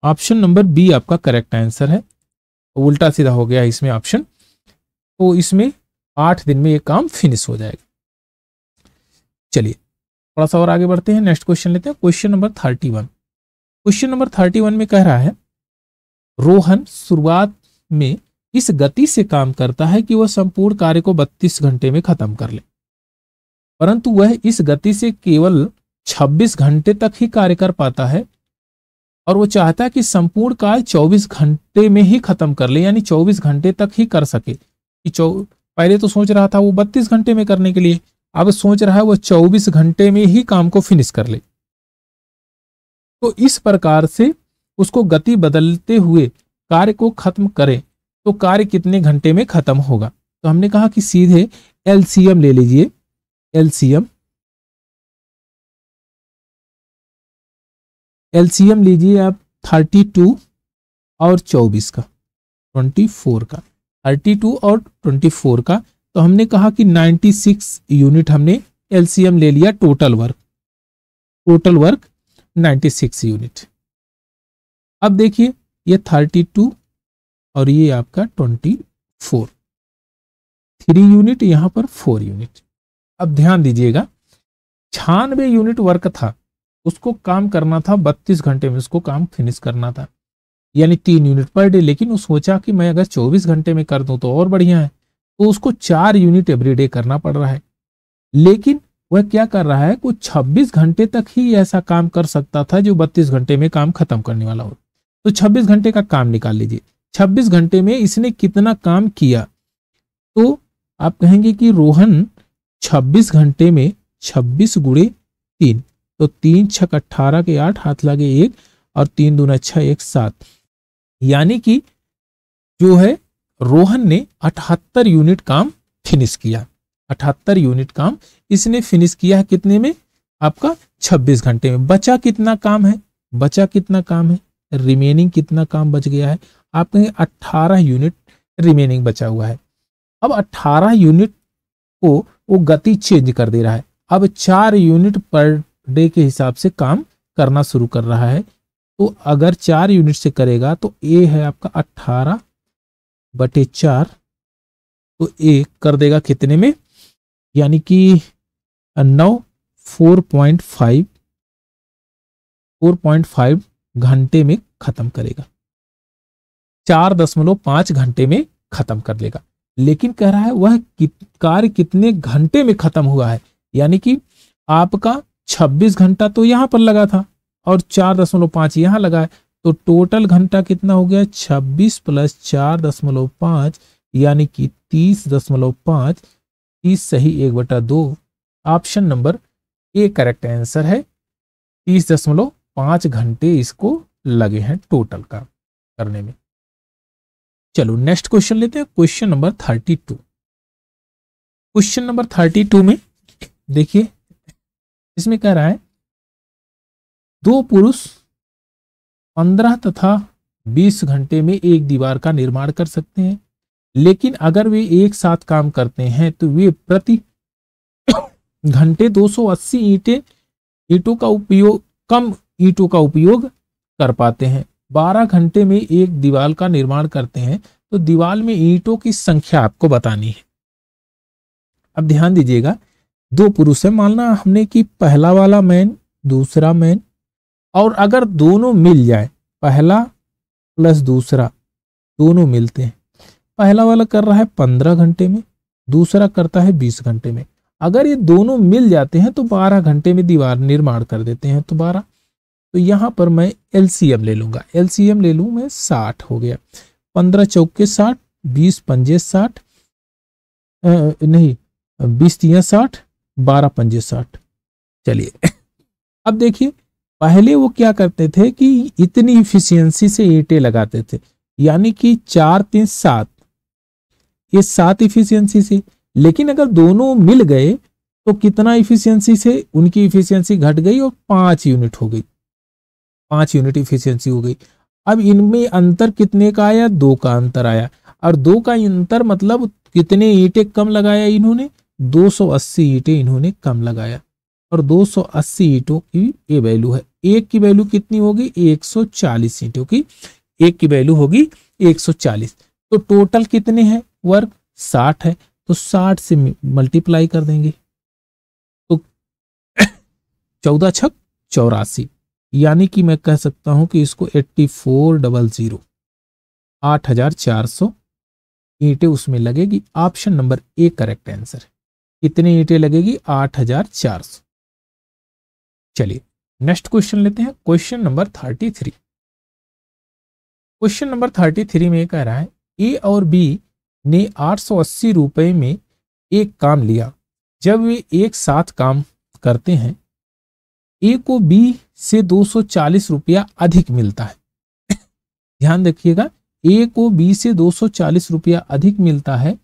ऑप्शन नंबर बी आपका करेक्ट आंसर है। उल्टा सीधा हो गया इसमें ऑप्शन, तो इसमें 8 दिन में ये काम फिनिश हो जाएगा। चलिए थोड़ा सा और आगे बढ़ते हैं, नेक्स्ट क्वेश्चन लेते हैं, क्वेश्चन नंबर 31। क्वेश्चन नंबर 31 में कह रहा है, रोहन शुरुआत में इस गति से काम करता है कि वह संपूर्ण कार्य को 32 घंटे में खत्म कर ले, परंतु वह इस गति से केवल 26 घंटे तक ही कार्य कर पाता है और वो चाहता है कि संपूर्ण कार्य 24 घंटे में ही खत्म कर ले, यानी 24 घंटे तक ही कर सके। कि पहले तो सोच रहा था वो 32 घंटे में करने के लिए, अब सोच रहा है वो 24 घंटे में ही काम को फिनिश कर ले। तो इस प्रकार से उसको गति बदलते हुए कार्य को खत्म करे तो कार्य कितने घंटे में खत्म होगा। तो हमने कहा कि सीधे एलसीएम ले लीजिए, एलसीएम लीजिए आप 32 और 24 का, 24 का, 32 और 24 का। तो हमने कहा कि 96 यूनिट हमने एलसीएम ले लिया, टोटल वर्क 96 यूनिट। अब देखिए ये 32 और ये आपका 24, 3 यूनिट, यहां पर 4 यूनिट। अब ध्यान दीजिएगा 96 यूनिट वर्क था, उसको काम करना था 32 घंटे में, उसको काम फिनिश करना था, यानी 3 यूनिट पर डे। लेकिन वो सोचा कि मैं अगर 24 घंटे में कर दूं तो और बढ़िया है, तो उसको 4 यूनिट एवरीडे करना पड़ रहा है। लेकिन वह क्या कर रहा है, कुछ 26 घंटे तक ही ऐसा काम कर सकता था जो 32 घंटे में काम खत्म करने वाला हो। तो 26 घंटे का काम निकाल लीजिए, 26 घंटे में इसने कितना काम किया। तो आप कहेंगे कि रोहन 26 घंटे में 26 गुणे 3, तो 3 छक 18 के 8, हाथ लगे 1 और 3 दूना 6, 1 7, यानी कि जो है रोहन ने 78 यूनिट काम फिनिश किया। 78 यूनिट काम इसने फिनिश किया है कितने में, आपका 26 घंटे में। बचा कितना काम है, बचा कितना काम है, रिमेनिंग कितना काम बच गया है, आप कहेंगे 18 यूनिट रिमेनिंग बचा हुआ है। अब 18 यूनिट को वो गति चेंज कर दे रहा है, अब 4 यूनिट पर डे के हिसाब से काम करना शुरू कर रहा है। तो अगर 4 यूनिट से करेगा तो ए है आपका 18 बटे 4, तो ए कर देगा कितने में, यानी कि 9, 4.5 घंटे में खत्म करेगा, 4.5 घंटे में खत्म कर लेगा। लेकिन कह रहा है वह कार्य कितने घंटे में खत्म हुआ है, यानी कि आपका 26 घंटा तो यहां पर लगा था और 4.5 यहां लगा है, तो टोटल घंटा कितना हो गया, 26 प्लस 4.5 यानी कि 30.5, 30 सही 1/2। Option number A correct answer है, 30.5 घंटे इसको लगे हैं टोटल का करने में। चलो नेक्स्ट क्वेश्चन लेते हैं, क्वेश्चन नंबर 32। क्वेश्चन नंबर 32 में देखिए, इसमें कह रहा है 2 पुरुष 15 तथा 20 घंटे में एक दीवार का निर्माण कर सकते हैं, लेकिन अगर वे एक साथ काम करते हैं तो वे प्रति घंटे 280 ईंटों का उपयोग, कम ईंटों का उपयोग कर पाते हैं। 12 घंटे में एक दीवार का निर्माण करते हैं, तो दीवार में ईंटों की संख्या आपको बतानी है। अब ध्यान दीजिएगा, 2 पुरुष है, मानना हमने कि पहला वाला मैन, दूसरा मैन, और अगर दोनों मिल जाए, पहला प्लस दूसरा दोनों मिलते हैं, पहला वाला कर रहा है 15 घंटे में, दूसरा करता है 20 घंटे में, अगर ये दोनों मिल जाते हैं तो 12 घंटे में दीवार निर्माण कर देते हैं। तो 12, तो यहां पर मैं एलसीएम ले लूंगा, एलसीएम ले लूं मैं, 60 हो गया, 15 चौके 60, 20 पंजे 60, नहीं 20 तिया 60, 12 पंजे 60। चलिए अब देखिए, पहले वो क्या करते थे कि इतनी इफिशियंसी से ईंटें लगाते थे, यानी कि 4 3 7, ये 7 इफिशियंसी से, लेकिन अगर दोनों मिल गए तो कितना इफिशियंसी से, उनकी इफिशियंसी घट गई और 5 यूनिट हो गई, 5 यूनिट इफिशियंसी हो गई। अब इनमें अंतर कितने का आया, 2 का अंतर आया, और 2 का अंतर मतलब कितने ईंटें कम लगाया इन्होंने, 280 ईंटें इन्होंने कम लगाया, और 280 ईंटों की ये वैल्यू है। एक की वैल्यू कितनी होगी, 140 ईंटों की एक की वैल्यू होगी 140। तो टोटल कितने हैं वर्क, 60 है, तो 60 से मल्टीप्लाई कर देंगे, तो 14 छक 84, यानी कि मैं कह सकता हूं कि इसको 8400, 8400 ईंटें उसमें लगेगी। Option number A correct answer. कितनी ईंटें लगेगी, 8400। चलिए नेक्स्ट क्वेश्चन लेते हैं, क्वेश्चन नंबर 33। क्वेश्चन नंबर 33 में कह रहा है ए और बी ने 880 रुपए में एक काम लिया। जब वे एक साथ काम करते हैं, ए को बी से 240 रुपया अधिक मिलता है। ध्यान रखिएगा, ए को बी से 240 रुपया अधिक मिलता है,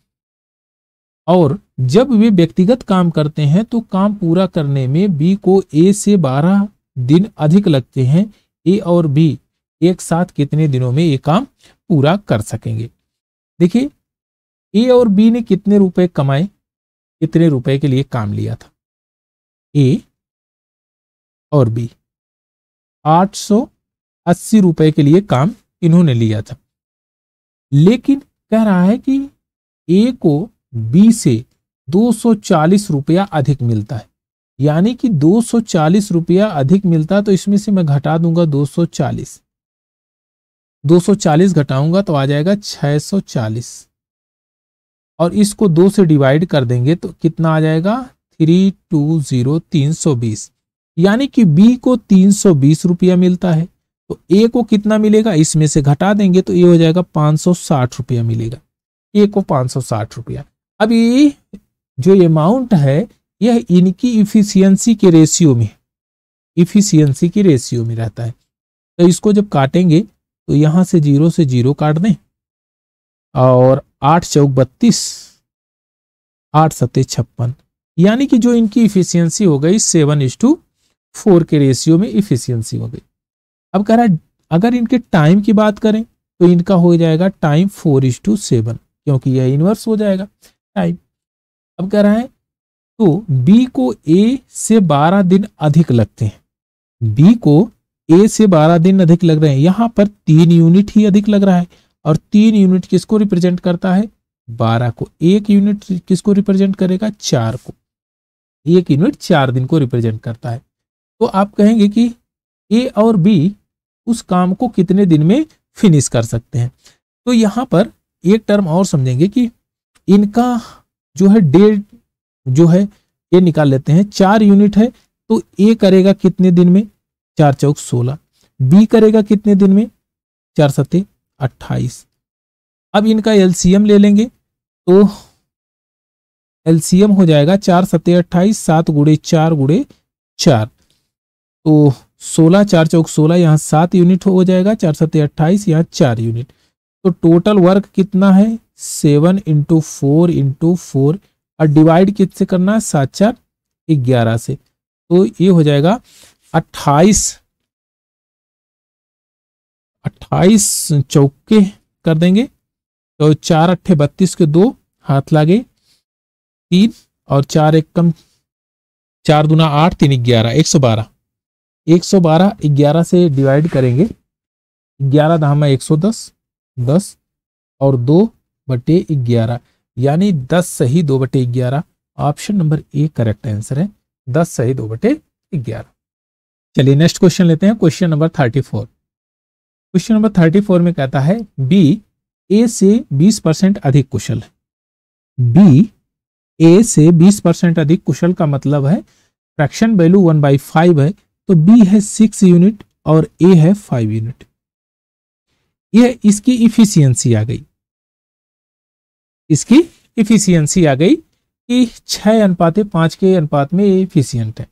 और जब वे व्यक्तिगत काम करते हैं तो काम पूरा करने में बी को ए से 12 दिन अधिक लगते हैं। ए और बी एक साथ कितने दिनों में ये काम पूरा कर सकेंगे। देखिए, ए और बी ने कितने रुपए कमाए, कितने रुपए के लिए काम लिया था, ए और बी 880 रुपए के लिए काम इन्होंने लिया था, लेकिन कह रहा है कि ए को बी से 240 रुपया अधिक मिलता है, यानी कि 240 रुपया अधिक मिलता, तो इसमें से मैं घटा दूंगा 240, 240 घटाऊंगा तो आ जाएगा 640। और इसको 2 से डिवाइड कर देंगे तो कितना आ जाएगा 320 320, यानी कि बी को 320 रुपया मिलता है। तो ए को कितना मिलेगा, इसमें से घटा देंगे तो ये हो जाएगा 560 रुपया मिलेगा, ए को 560 रुपया। अब ये जो अमाउंट है यह इनकी इफिशियंसी के रेशियो में, इफिशियंसी की रेशियो में रहता है। तो इसको जब काटेंगे तो यहां से 0 से 0 काट दें और 8 चौक 32, 8 सत्ते 56, यानी कि जो इनकी इफिशियंसी हो गई 7:4 के रेशियो में इफिशियंसी हो गई। अब कह रहा है अगर इनके टाइम की बात करें तो इनका हो जाएगा टाइम 4:7, क्योंकि यह इनवर्स हो जाएगा टाइम। अब कह रहा है तो बी को ए से 12 दिन अधिक लगते हैं, बी को ए से 12 दिन अधिक लग रहे हैं। यहां पर 3 यूनिट ही अधिक लग रहा है, और 3 यूनिट किसको रिप्रेजेंट करता है 12 को, 1 यूनिट किसको रिप्रेजेंट करेगा 4 को, 1 यूनिट 4 दिन को रिप्रेजेंट करता है। तो आप कहेंगे कि ए और बी उस काम को कितने दिन में फिनिश कर सकते हैं। तो यहां पर एक टर्म और समझेंगे कि इनका जो है डे जो है ये निकाल लेते हैं, 4 यूनिट है तो ए करेगा कितने दिन में 4 चौक 16, बी करेगा कितने दिन में 4 सत्ते 28। अब इनका एलसीएम ले लेंगे तो एलसीएम हो जाएगा 4 सत्ते 28, 7 गुणे 4 गुणे 4, तो 16, 4 चौक 16, यहाँ 7 यूनिट हो जाएगा, 4 सत्ते 28, यहाँ 4 यूनिट। तो टोटल वर्क कितना है 7 × 4 × 4, और डिवाइड किससे करना है 7 4 11 से, तो ये हो जाएगा 28 चौके कर देंगे तो 4 8 32 के 2 हाथ लागे 3, और 4 1 कम 4 दूना 8 3 11, 112, 11 से डिवाइड करेंगे, 11 धामा 110, 10 और 2/11, यानी 10 सही 2/11। Option number A correct answer है, 10 सही 2/11। चलिए नेक्स्ट क्वेश्चन लेते हैं, क्वेश्चन नंबर 34। क्वेश्चन नंबर 34 में कहता है बी ए से 20% अधिक कुशल है, बी ए से 20% अधिक कुशल का मतलब है फ्रैक्शन वैल्यू 1/5 है, तो बी है 6 यूनिट और ए है 5 यूनिट। यह इसकी इफिशियंसी आ गई, इसकी इफिशियंसी आ गई कि 6:5 के अनुपात में ये इफिशियंट है।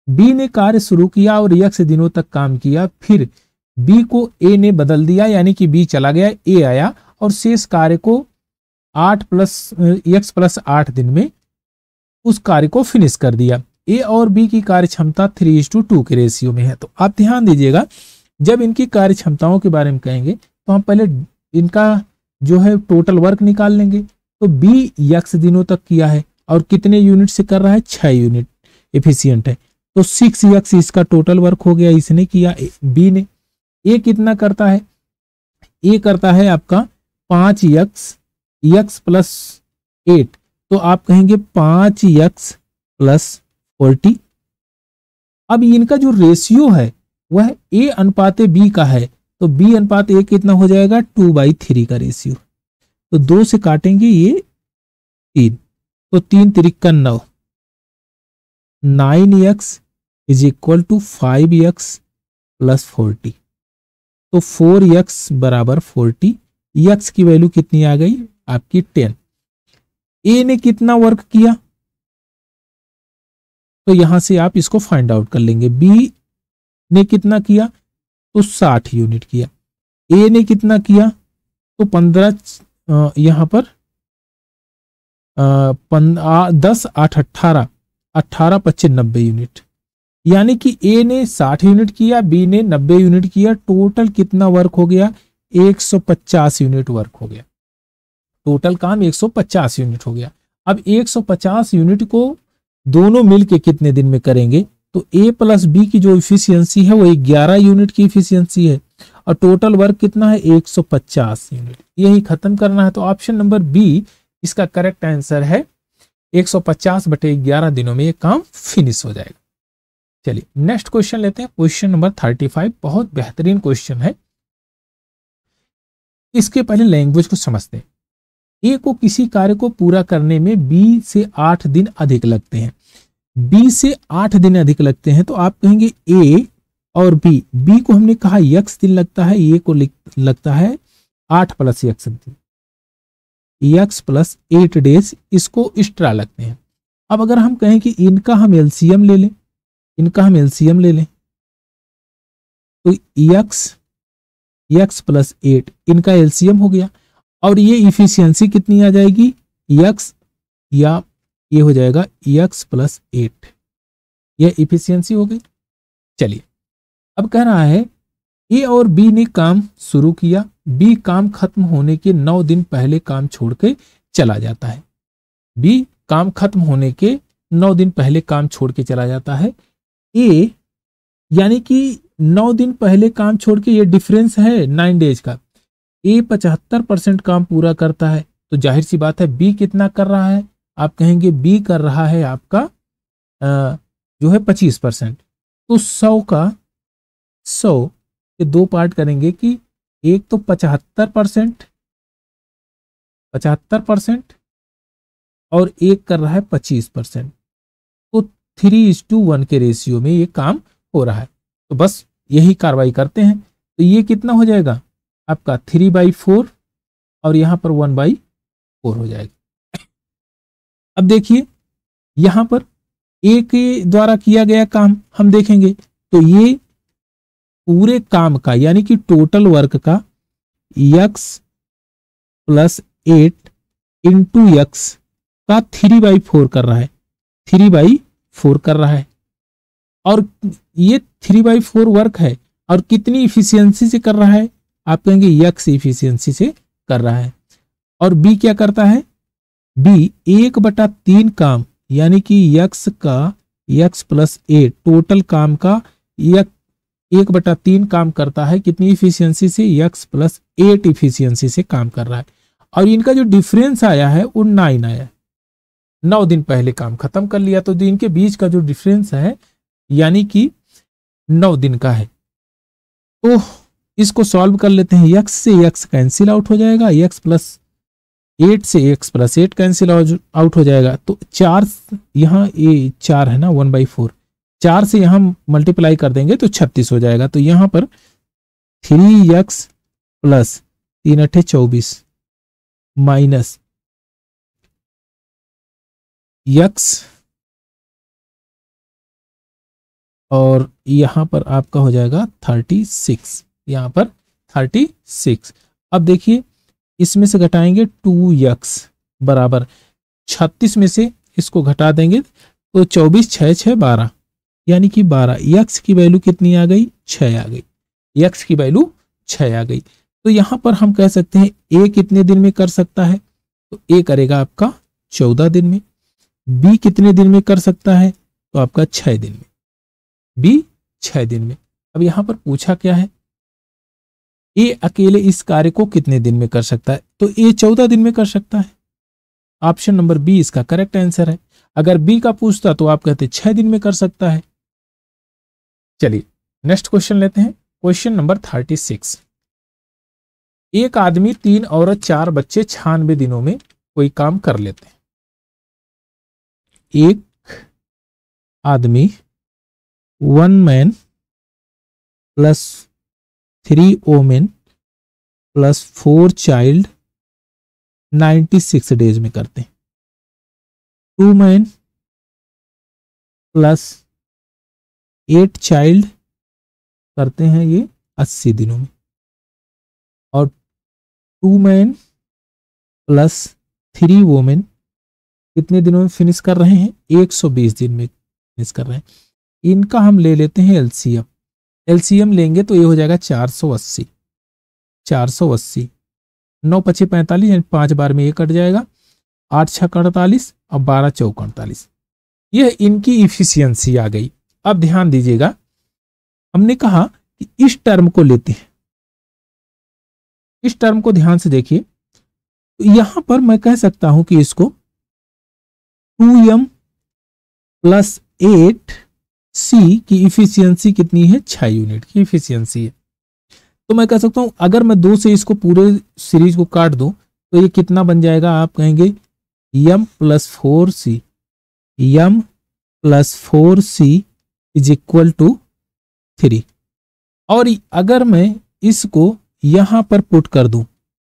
बी ने कार्य शुरू किया और x दिनों तक काम किया, फिर बी को ए ने बदल दिया, यानी कि बी चला गया ए आया, और शेष कार्य को 8 + x + 8 दिन में उस कार्य को फिनिश कर दिया। ए और बी की कार्य क्षमता 3:2 के रेशियो में है। तो आप ध्यान दीजिएगा, जब इनकी कार्य क्षमताओं के बारे में कहेंगे तो हम पहले इनका जो है टोटल वर्क निकाल लेंगे। तो बी x दिनों तक किया है और कितने यूनिट से कर रहा है 6 यूनिट एफिशिएंट है, तो 6x इसका टोटल वर्क हो गया, इसने किया बी ने। ए कितना करता है, ए करता है आपका 5x + 8, तो आप कहेंगे 5x + 40। अब इनका जो रेशियो है वह ए अनुपात बी का है, तो बी अनुपात ए कितना हो जाएगा 2/3 का रेशियो। तो 2 से काटेंगे ये 3, तो 3 × 9, 9x = 5x + 40, तो 4x = 40। x की वैल्यू कितनी आ गई आपकी 10। ए ने कितना वर्क किया, तो यहां से आप इसको फाइंड आउट कर लेंगे। बी ने कितना किया, तो 60 यूनिट किया। ए ने कितना किया, तो 15 यहां पर 10 8 18 18 25 90 यूनिट, यानी कि ए ने 60 यूनिट किया, बी ने 90 यूनिट किया। टोटल कितना वर्क हो गया 150 यूनिट वर्क हो गया, टोटल काम 150 यूनिट हो गया। अब 150 यूनिट को दोनों मिलके कितने दिन में करेंगे, तो ए + बी की जो इफिशियंसी है वो 11 यूनिट की इफिशियंसी है, और टोटल वर्क कितना है 150 यूनिट। यही खत्म करना है, तो ऑप्शन नंबर बी इसका करेक्ट आंसर है। 150/11 दिनों में ये काम फिनिश हो जाएगा। चलिए नेक्स्ट क्वेश्चन लेते हैं, क्वेश्चन नंबर 35। बहुत बेहतरीन क्वेश्चन है, इसके पहले लैंग्वेज को समझते हैं। ए को किसी कार्य को पूरा करने में बी से 8 दिन अधिक लगते हैं, बी से 8 दिन अधिक लगते हैं, तो आप कहेंगे ए और बी को हमने कहा यक्स दिन लगता है, ए को लगता है 8 प्लस यक्स दिन, यक्स प्लस 8 डेज इसको एक्स्ट्रा लगते हैं। अब अगर हम कहें कि इनका हम एलसीएम ले लें, तो यक्स प्लस 8 इनका एलसीएम हो गया, और ये इफिशियंसी कितनी आ जाएगी, यक्स या ये हो जाएगा यक्स प्लस 8, यह इफिशियंसी हो गई। चलिए अब कह रहा है ए और बी ने काम शुरू किया, बी काम खत्म होने के 9 दिन पहले काम छोड़ के चला जाता है, बी काम खत्म होने के 9 दिन पहले काम छोड़ के चला जाता है। ए यानी कि 9 दिन पहले काम छोड़ के, ये डिफरेंस है 9 डेज का, ए 75% काम पूरा करता है, तो जाहिर सी बात है बी कितना कर रहा है, आप कहेंगे बी कर रहा है आपका जो है 25%, तो 100 के 2 पार्ट करेंगे कि एक तो 75% और एक कर रहा है 25%, तो 3:1 के रेशियो में ये काम हो रहा है। तो बस यही कार्रवाई करते हैं, तो ये कितना हो जाएगा आपका 3/4 और यहां पर 1/4 हो जाएगा। अब देखिए यहां पर ए के द्वारा किया गया काम हम देखेंगे, तो ये पूरे काम का यानी कि टोटल वर्क का यक्स प्लस 8 इंटू यक्स का 3/4 कर रहा है, 3/4 कर रहा है, और ये 3/4 वर्क है, और कितनी इफिशियंसी से कर रहा है, आप कहेंगे यक्स इफिशियंसी से कर रहा है। और बी क्या करता है, बी 1/3 काम यानी कि यक्स का यक्स प्लस 8 टोटल काम का 1/3 काम करता है, कितनी इफिशियंसी से, यक्स प्लस 8 इफिशियंसी से काम कर रहा है, और इनका जो डिफरेंस आया है वो 9 आया है, 9 दिन पहले काम खत्म कर लिया, तो इनके बीच का जो डिफरेंस है यानी कि 9 दिन का है। तो इसको सॉल्व कर लेते हैं, यक्स से यक्स कैंसिल आउट हो जाएगा, यक्स प्लस 8 से x प्लस 8 कैंसिल आउट हो जाएगा, तो 4 यहाँ ये 4 है ना 1/4, 4 से यहाँ मल्टीप्लाई कर देंगे तो 36 हो जाएगा। तो यहाँ पर 3x प्लस 3 × 8 = 24 माइनस यक्स, और यहाँ पर आपका हो जाएगा 36, यहाँ पर 36। अब देखिए इसमें से घटाएंगे 2x बराबर 36 में से इसको घटा देंगे तो 24 6 6 12 यानी कि 12, यक्स की वैल्यू कितनी आ गई, 6 आ गई, यक्स की वैल्यू 6 आ गई। तो यहां पर हम कह सकते हैं ए कितने दिन में कर सकता है, तो ए करेगा आपका 14 दिन में, बी कितने दिन में कर सकता है, तो आपका 6 दिन में, बी 6 दिन में। अब यहां पर पूछा क्या है, ए अकेले इस कार्य को कितने दिन में कर सकता है, तो ए 14 दिन में कर सकता है, ऑप्शन नंबर बी इसका करेक्ट आंसर है। अगर बी का पूछता तो आप कहते 6 दिन में कर सकता है। चलिए नेक्स्ट क्वेश्चन लेते हैं, क्वेश्चन नंबर 36। एक आदमी 3 औरत 4 बच्चे 96 दिनों में कोई काम कर लेते हैं। एक आदमी 1 man plus 3 women plus 4 child 96 days में करते हैं। 2 मैन प्लस 8 चाइल्ड करते हैं ये 80 दिनों में, और 2 मैन प्लस 3 वोमेन कितने दिनों में फिनिश कर रहे हैं, 120 दिन में फिनिश कर रहे हैं। इनका हम ले लेते हैं एलसीएम, एलसीएम लेंगे तो ये हो जाएगा 480, 9 × 5 = 45 यानी 5 बार में ये कट जाएगा, 8 × 6 = 48 और 12 × 4 = 48। यह इनकी इफिशियंसी आ गई। अब ध्यान दीजिएगा, हमने कहा कि इस टर्म को लेते हैं, इस टर्म को ध्यान से देखिए, तो यहां पर मैं कह सकता हूं कि इसको 2m प्लस 8c की इफिशियंसी कितनी है, 6 यूनिट की इफिशियंसी है। तो मैं कह सकता हूं अगर मैं 2 से इसको पूरे सीरीज को काट दूं तो ये कितना बन जाएगा, आप कहेंगे m plus 4c, m plus 4c is equal to 3। और अगर मैं इसको यहां पर पुट कर दूं,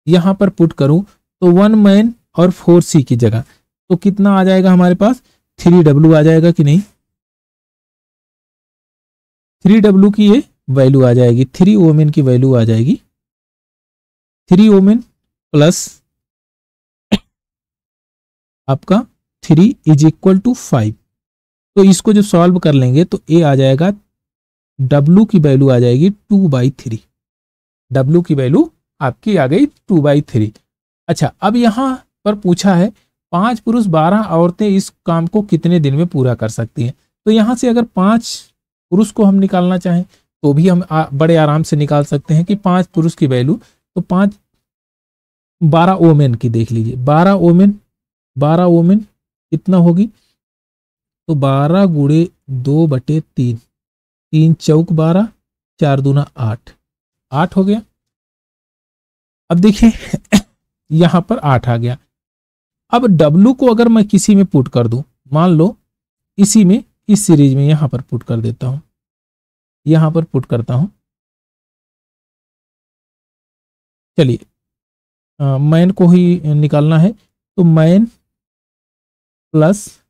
यहां पर पुट करूं तो 1 मैन और 4c की जगह तो कितना आ जाएगा हमारे पास, 3w आ जाएगा कि नहीं, 3w की ये वैल्यू आ जाएगी, 3 ओमेन की वैल्यू आ जाएगी, 3 ओमेन प्लस आपका 3 इज इक्वल टू 5। तो इसको जो सॉल्व कर लेंगे तो ए आ जाएगा, W की वैल्यू आ जाएगी 2/3, W की वैल्यू आपकी आ गई 2/3। अच्छा, अब यहां पर पूछा है 5 पुरुष 12 औरतें इस काम को कितने दिन में पूरा कर सकती हैं। तो यहां से अगर 5 पुरुष को हम निकालना चाहें तो भी हम बड़े आराम से निकाल सकते हैं कि 5 पुरुष की वैल्यू, तो 12 ओमेन की देख लीजिए, 12 ओमेन कितना होगी, तो 12 गुणे 2/3, 3 चौक 12, 4 दूना 8 हो गया। अब देखिए यहां पर 8 आ गया। अब W को अगर मैं किसी में पुट कर दूं, मान लो इसी में, इस सीरीज में यहां पर पुट कर देता हूं, यहां पर पुट करता हूं, चलिए मैन को ही निकालना है, तो मैन प्लस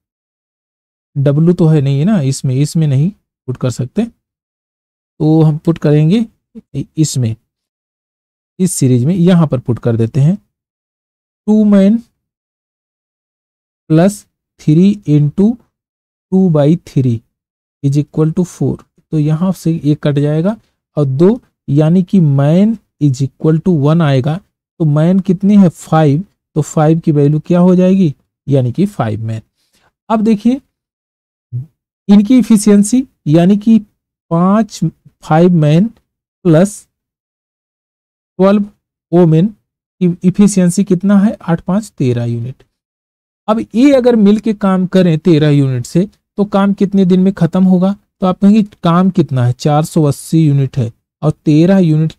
W तो है नहीं है ना, इसमें नहीं पुट कर सकते, तो हम पुट करेंगे इसमें, इस सीरीज में यहां पर पुट कर देते हैं, 2 man plus 3 into 2/3 is equal to 4। तो यहां से ये कट जाएगा और 2, यानी कि मैन इज इक्वल टू 1 आएगा। तो मैन कितनी है 5, तो 5 की वैल्यू क्या हो जाएगी, यानी कि 5 मैन। अब देखिए इनकी इफिशियंसी, यानी कि 5 मैन प्लस 12 वोमेन की इफिशियंसी कितना है, 8 5 13 यूनिट। अब ये अगर मिल के काम करें 13 यूनिट से तो काम कितने दिन में खत्म होगा, तो आप कहेंगे काम कितना है, 480 यूनिट है और 13 यूनिट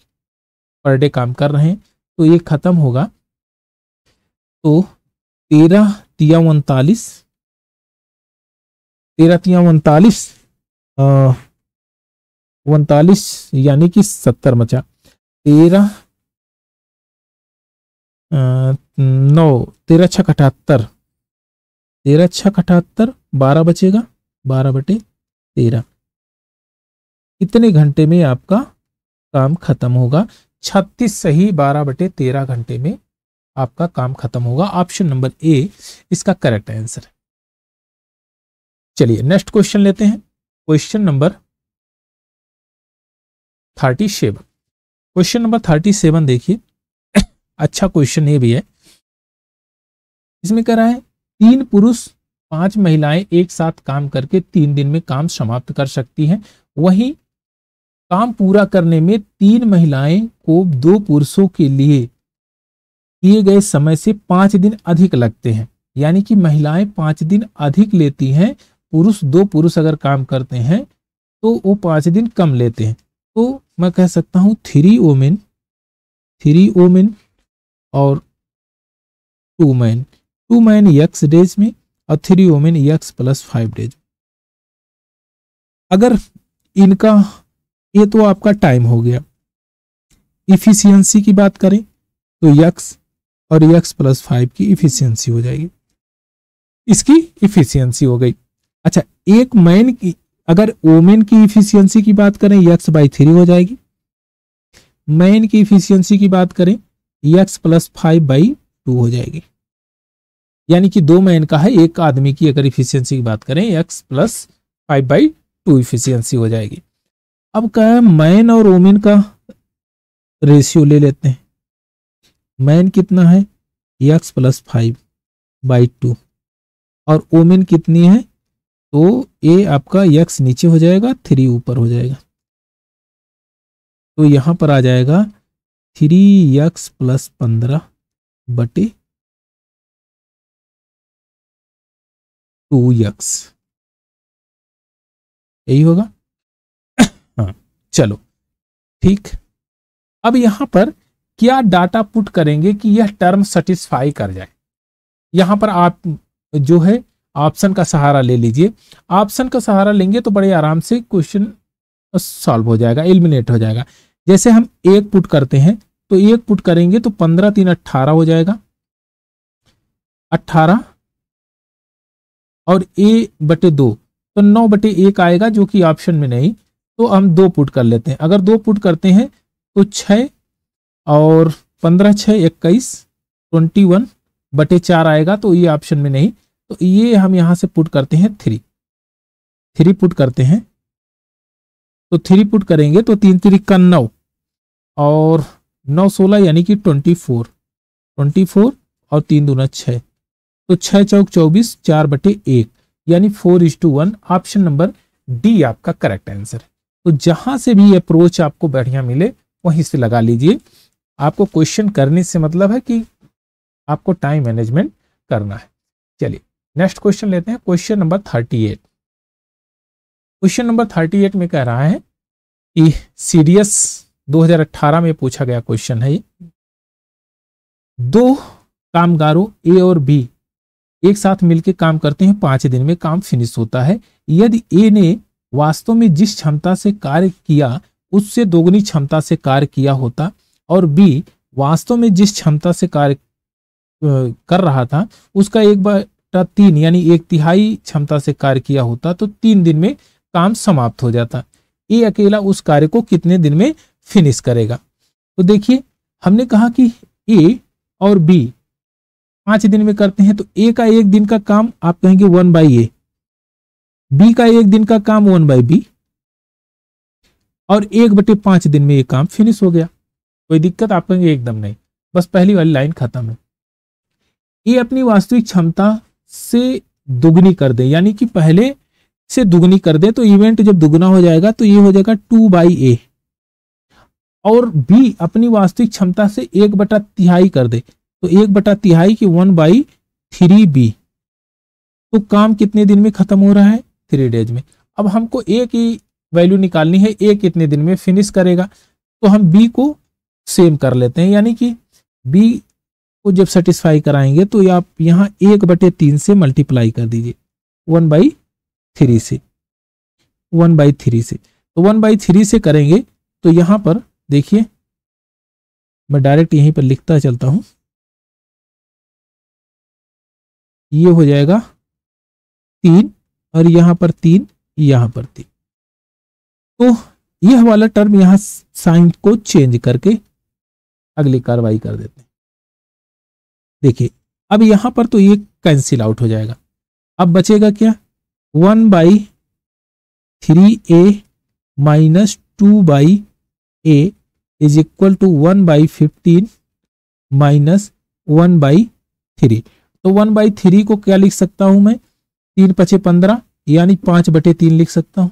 पर डे काम कर रहे हैं, तो ये खत्म होगा, तो 13 तिया 39, 13 तिया 39, 39 यानी कि 70 बचा, 13 9 13 6 78, 13 6 78, 12 बचेगा, 12/13। कितने घंटे में आपका काम खत्म होगा, 36 सही 12/13 घंटे में आपका काम खत्म होगा। ऑप्शन नंबर ए इसका करेक्ट आंसर है। चलिए नेक्स्ट क्वेश्चन लेते हैं, क्वेश्चन नंबर 37। क्वेश्चन नंबर 37 देखिए, अच्छा क्वेश्चन ये भी है। इसमें कह रहा है 3 पुरुष 5 महिलाएं एक साथ काम करके 3 दिन में काम समाप्त कर सकती हैं, वहीं काम पूरा करने में 3 महिलाएं को 2 पुरुषों के लिए किए गए समय से 5 दिन अधिक लगते हैं। यानी कि महिलाएं 5 दिन अधिक लेती हैं, 2 पुरुष अगर काम करते हैं तो वो 5 दिन कम लेते हैं। तो मैं कह सकता हूं 3 वोमेन और 2 मैन, 2 मैन x डेज में और 3 वोमेन x प्लस 5 डेज। अगर इनका, ये तो आपका टाइम हो गया, इफिशियंसी की बात करें तो x और x प्लस 5 की इफिशियंसी हो जाएगी, इसकी इफिशियंसी हो गई। अच्छा, एक मैन की, अगर वोमेन की इफिशियंसी की बात करें x/3 हो जाएगी, मैन की इफिशियंसी की बात करें x प्लस 5/2 हो जाएगी। यानी कि 2 मैन का है, एक आदमी की अगर इफिशियंसी की बात करें x प्लस 5/2 इफिशियंसी हो जाएगी। अब क्या है, मैन और वोमेन का रेशियो ले लेते हैं। मैन कितना है x प्लस 5/2 और वोमेन कितनी है, तो ये आपका x नीचे हो जाएगा, 3 ऊपर हो जाएगा, तो यहां पर आ जाएगा 3x प्लस 15/2x, यही होगा। हाँ चलो ठीक। अब यहां पर क्या डाटा पुट करेंगे कि यह टर्म सेटिस्फाई कर जाए। यहां पर आप जो है ऑप्शन का सहारा ले लीजिए। ऑप्शन का सहारा लेंगे तो बड़े आराम से क्वेश्चन सॉल्व हो जाएगा, एलिमिनेट हो जाएगा। जैसे हम 1 पुट करते हैं तो 1 पुट करेंगे तो 15 3 18 हो जाएगा, 18 और a/2 तो 9/1 आएगा, जो कि ऑप्शन में नहीं। तो हम 2 पुट कर लेते हैं। अगर 2 पुट करते हैं तो 6 और 15 6 21 21/4 आएगा, तो ये ऑप्शन में नहीं। तो ये हम यहां से पुट करते हैं 3 पुट करते हैं। तो 3 पुट करेंगे तो 3 3 का 9 और 9 16 यानी कि 24 और 3 दूना 6, तो 6 चौक 24 4/1 यानी 4:1। ऑप्शन नंबर डी आपका करेक्ट आंसर है। तो जहां से भी अप्रोच आपको बढ़िया मिले वहीं से लगा लीजिए। आपको क्वेश्चन करने से मतलब है कि आपको टाइम मैनेजमेंट करना है। चलिए नेक्स्ट क्वेश्चन लेते हैं, क्वेश्चन नंबर 38। क्वेश्चन नंबर 38 में कह रहा है कि सीडीएस 2018 में पूछा गया क्वेश्चन है। 2 कामगारों ए और बी एक साथ मिलकर काम करते हैं, 5 दिन में काम फिनिश होता है। यदि ए ने वास्तव में जिस क्षमता से कार्य किया उससे दोगुनी क्षमता से कार्य किया होता और बी वास्तव में जिस क्षमता से कार्य कर रहा था उसका 1/3 यानी 1/3 क्षमता से कार्य किया होता, तो 3 दिन में काम समाप्त हो जाता। ए अकेला उस कार्य को कितने दिन में फिनिश करेगा। तो देखिए हमने कहा कि ए और बी 5 दिन में करते हैं, तो ए का 1 दिन का काम आप कहेंगे 1/a, बी का 1 दिन का काम 1/b और 1/5 दिन में ये काम फिनिश हो गया। कोई दिक्कत आप कहेंगे एकदम नहीं, बस पहली वाली लाइन खत्म है। ए अपनी वास्तविक क्षमता से दुगनी कर दे, यानी कि पहले से दुगनी कर दे, तो इवेंट जब दुगना हो जाएगा तो ये हो जाएगा 2/a और बी अपनी वास्तविक क्षमता से 1/3 कर दे, तो 1/3 की 1/3b। तो काम कितने दिन में खत्म हो रहा है, 3 डेज में। अब हमको ए की वैल्यू निकालनी है, ए कितने दिन में फिनिश करेगा, तो हम बी को सेम कर लेते हैं, यानी कि बी को जब सेटिस्फाई कराएंगे तो आप यहाँ 1/3 से मल्टीप्लाई कर दीजिए 1/3 से, 1/3 से। तो 1/3 से करेंगे तो यहां पर देखिए मैं डायरेक्ट यहीं पर लिखता चलता हूं, ये हो जाएगा 3 और यहां पर 3, यहां पर 3। तो यह वाला टर्म यहां साइन को चेंज करके अगली कार्रवाई कर देते हैं। देखिए अब यहां पर तो ये कैंसिल आउट हो जाएगा। अब बचेगा क्या, 1/3a minus 2/a is equal to 1/15 minus 1/3। तो 1/3 को क्या लिख सकता हूं मैं, 3 × 5 = 15 यानी 5/3 लिख सकता हूं,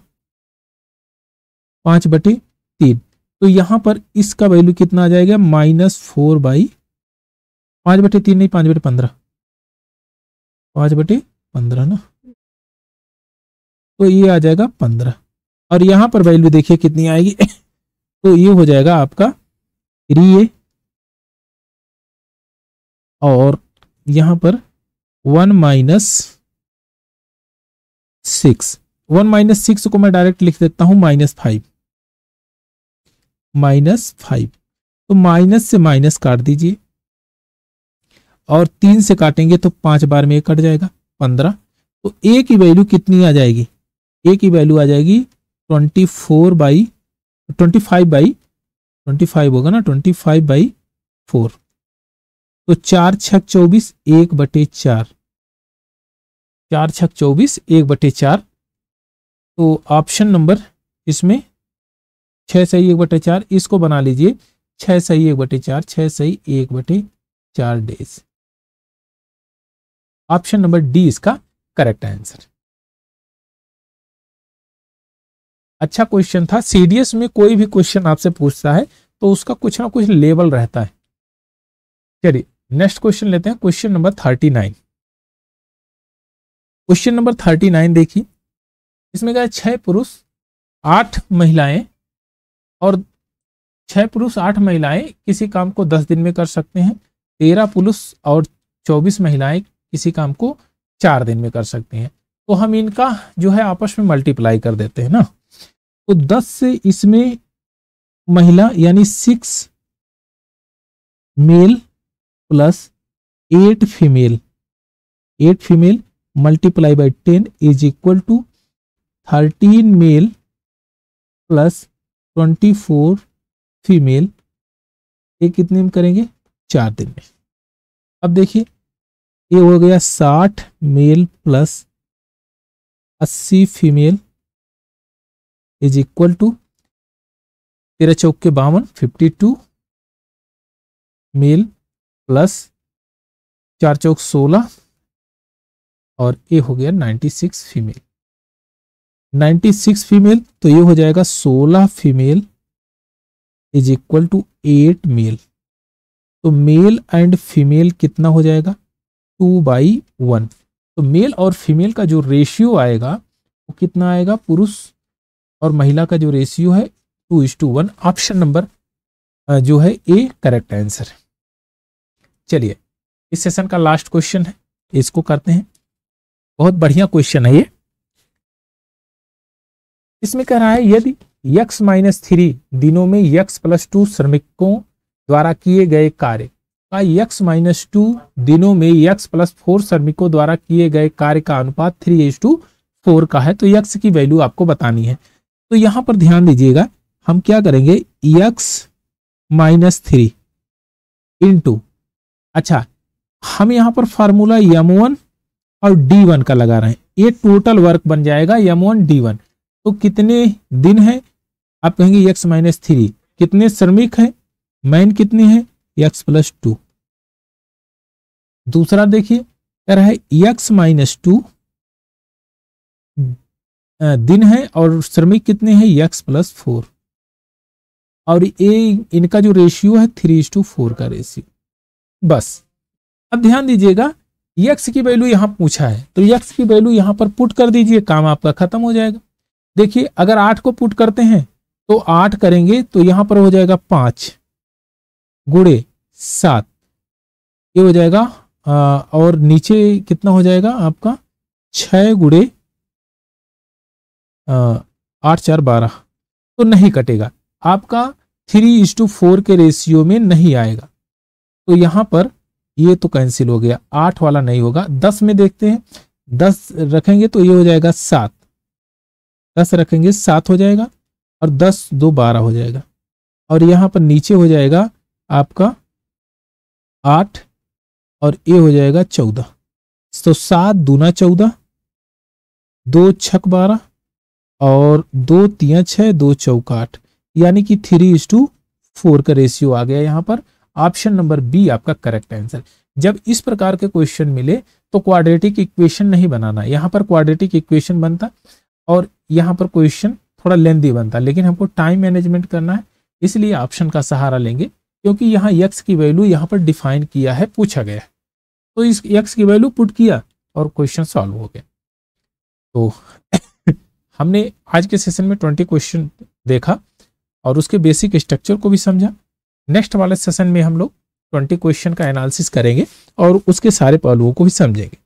5/3। तो यहां पर इसका वैल्यू कितना आ जाएगा, -4/5/3 नहीं 5/15, 5/15 ना, तो ये आ जाएगा 15 और यहां पर वैल्यू देखिए कितनी आएगी तो ये हो जाएगा आपका 3a और यहां पर 1 - 6, 1 - 6 को मैं डायरेक्ट लिख देता हूं -5, तो माइनस से माइनस काट दीजिए और 3 से काटेंगे तो 5 बार में कट जाएगा 15। तो ए की वैल्यू कितनी आ जाएगी, ए की वैल्यू आ जाएगी 25/25 होगा ना, 25/4। तो 4 × 6 = 24, 1/4, 4 × 6 = 24, 1/4। तो ऑप्शन नंबर इसमें 6 सही 1/4, इसको बना लीजिए 6 सही 1/4, 6 सही 1/4 डेज। ऑप्शन नंबर डी इसका करेक्ट आंसर। अच्छा क्वेश्चन था। सीडीएस में कोई भी क्वेश्चन आपसे पूछता है तो उसका कुछ ना कुछ लेवल रहता है। चलिए नेक्स्ट क्वेश्चन लेते हैं, क्वेश्चन नंबर 39। क्वेश्चन नंबर 39 देखिए, इसमें क्या है, 6 पुरुष 8 महिलाएं और 6 पुरुष 8 महिलाएं किसी काम को 10 दिन में कर सकते हैं, 13 पुरुष और 24 महिलाएं किसी काम को 4 दिन में कर सकते हैं। तो हम इनका जो है आपस में मल्टीप्लाई कर देते हैं ना, तो 10 से इसमें महिला यानी 6 male plus 8 female, 8 female multiply by 10 is equal to 13 male plus 24 female. ये कितने में करेंगे? 4 दिन में। अब देखिए ये हो गया 60 male plus 80 female is equal to 13 चौक के 52, 52 मेल प्लस 4 चौक 16 और ये हो गया 96 फीमेल। 96 फीमेल तो ये हो जाएगा 16 female is equal to 8 male. तो मेल एंड फीमेल कितना हो जाएगा? 2/1। तो मेल और फीमेल का जो रेशियो आएगा वो कितना आएगा? पुरुष और महिला का जो रेशियो है 2:1। ऑप्शन नंबर जो है ए करेक्ट आंसर है। चलिए इस सेशन का लास्ट क्वेश्चन है, इसको करते हैं। बहुत बढ़िया क्वेश्चन है ये। इसमें कह रहा है यदि x-3 दिनों में x+2 श्रमिकों द्वारा किए गए कार्य का x-2 दिनों में x+4 श्रमिकों द्वारा किए गए कार्य का अनुपात 3:4 का है, तो x की वैल्यू आपको बतानी है। तो यहां पर ध्यान दीजिएगा, हम क्या करेंगे? x-3 इंटू, अच्छा हम यहां पर फार्मूला m1 और d1 का लगा रहे हैं, ये टोटल वर्क बन जाएगा m1 d1। तो कितने दिन है? आप कहेंगे x-3 कितने श्रमिक हैं? मैन कितने हैं? x+2। दूसरा देखिए कह रहा है x-2 दिन है और श्रमिक कितने हैं? x+4। और ये इनका जो रेशियो है 3:4 का रेशियो। बस अब ध्यान दीजिएगा, x की वैल्यू यहां पूछा है तो x की वैल्यू यहां पर पुट कर दीजिए, काम आपका खत्म हो जाएगा। देखिए अगर 8 को पुट करते हैं तो 8 करेंगे तो यहां पर हो जाएगा 5 गुणे 7, ये हो जाएगा और नीचे कितना हो जाएगा आपका? 6 गुणे 8 4 12। तो नहीं कटेगा, आपका 3:4 के रेशियो में नहीं आएगा। तो यहां पर ये तो कैंसिल हो गया, 8 वाला नहीं होगा। 10 में देखते हैं, 10 रखेंगे तो ये हो जाएगा 7, 10 रखेंगे 7 हो जाएगा और 10 2 12 हो जाएगा। और यहां पर नीचे हो जाएगा आपका 8 और ये हो जाएगा 14। तो 7 दूना 14, 2 छक 12 और 2 3 6, 2 चौक 8, यानी कि 3:4 का रेशियो आ गया यहां पर। ऑप्शन नंबर बी आपका करेक्ट आंसर। जब इस प्रकार के क्वेश्चन मिले तो क्वाड्रेटिक इक्वेशन नहीं बनाना, यहां पर क्वाड्रेटिक इक्वेशन बनता और यहां पर क्वेश्चन थोड़ा लेंथी बनता, लेकिन हमको टाइम मैनेजमेंट करना है इसलिए ऑप्शन का सहारा लेंगे, क्योंकि यहाँ x की वैल्यू यहाँ पर डिफाइन किया है, पूछा गया है। तो इस x की वैल्यू पुट किया और क्वेश्चन सॉल्व हो गया। तो हमने आज के सेशन में 20 क्वेश्चन देखा और उसके बेसिक स्ट्रक्चर को भी समझा। नेक्स्ट वाले सेशन में हम लोग 20 क्वेश्चन का एनालिसिस करेंगे और उसके सारे पहलुओं को भी समझेंगे।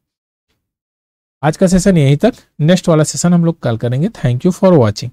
आज का सेशन यहीं तक, नेक्स्ट वाला सेशन हम लोग कल करेंगे। Thank you for watching.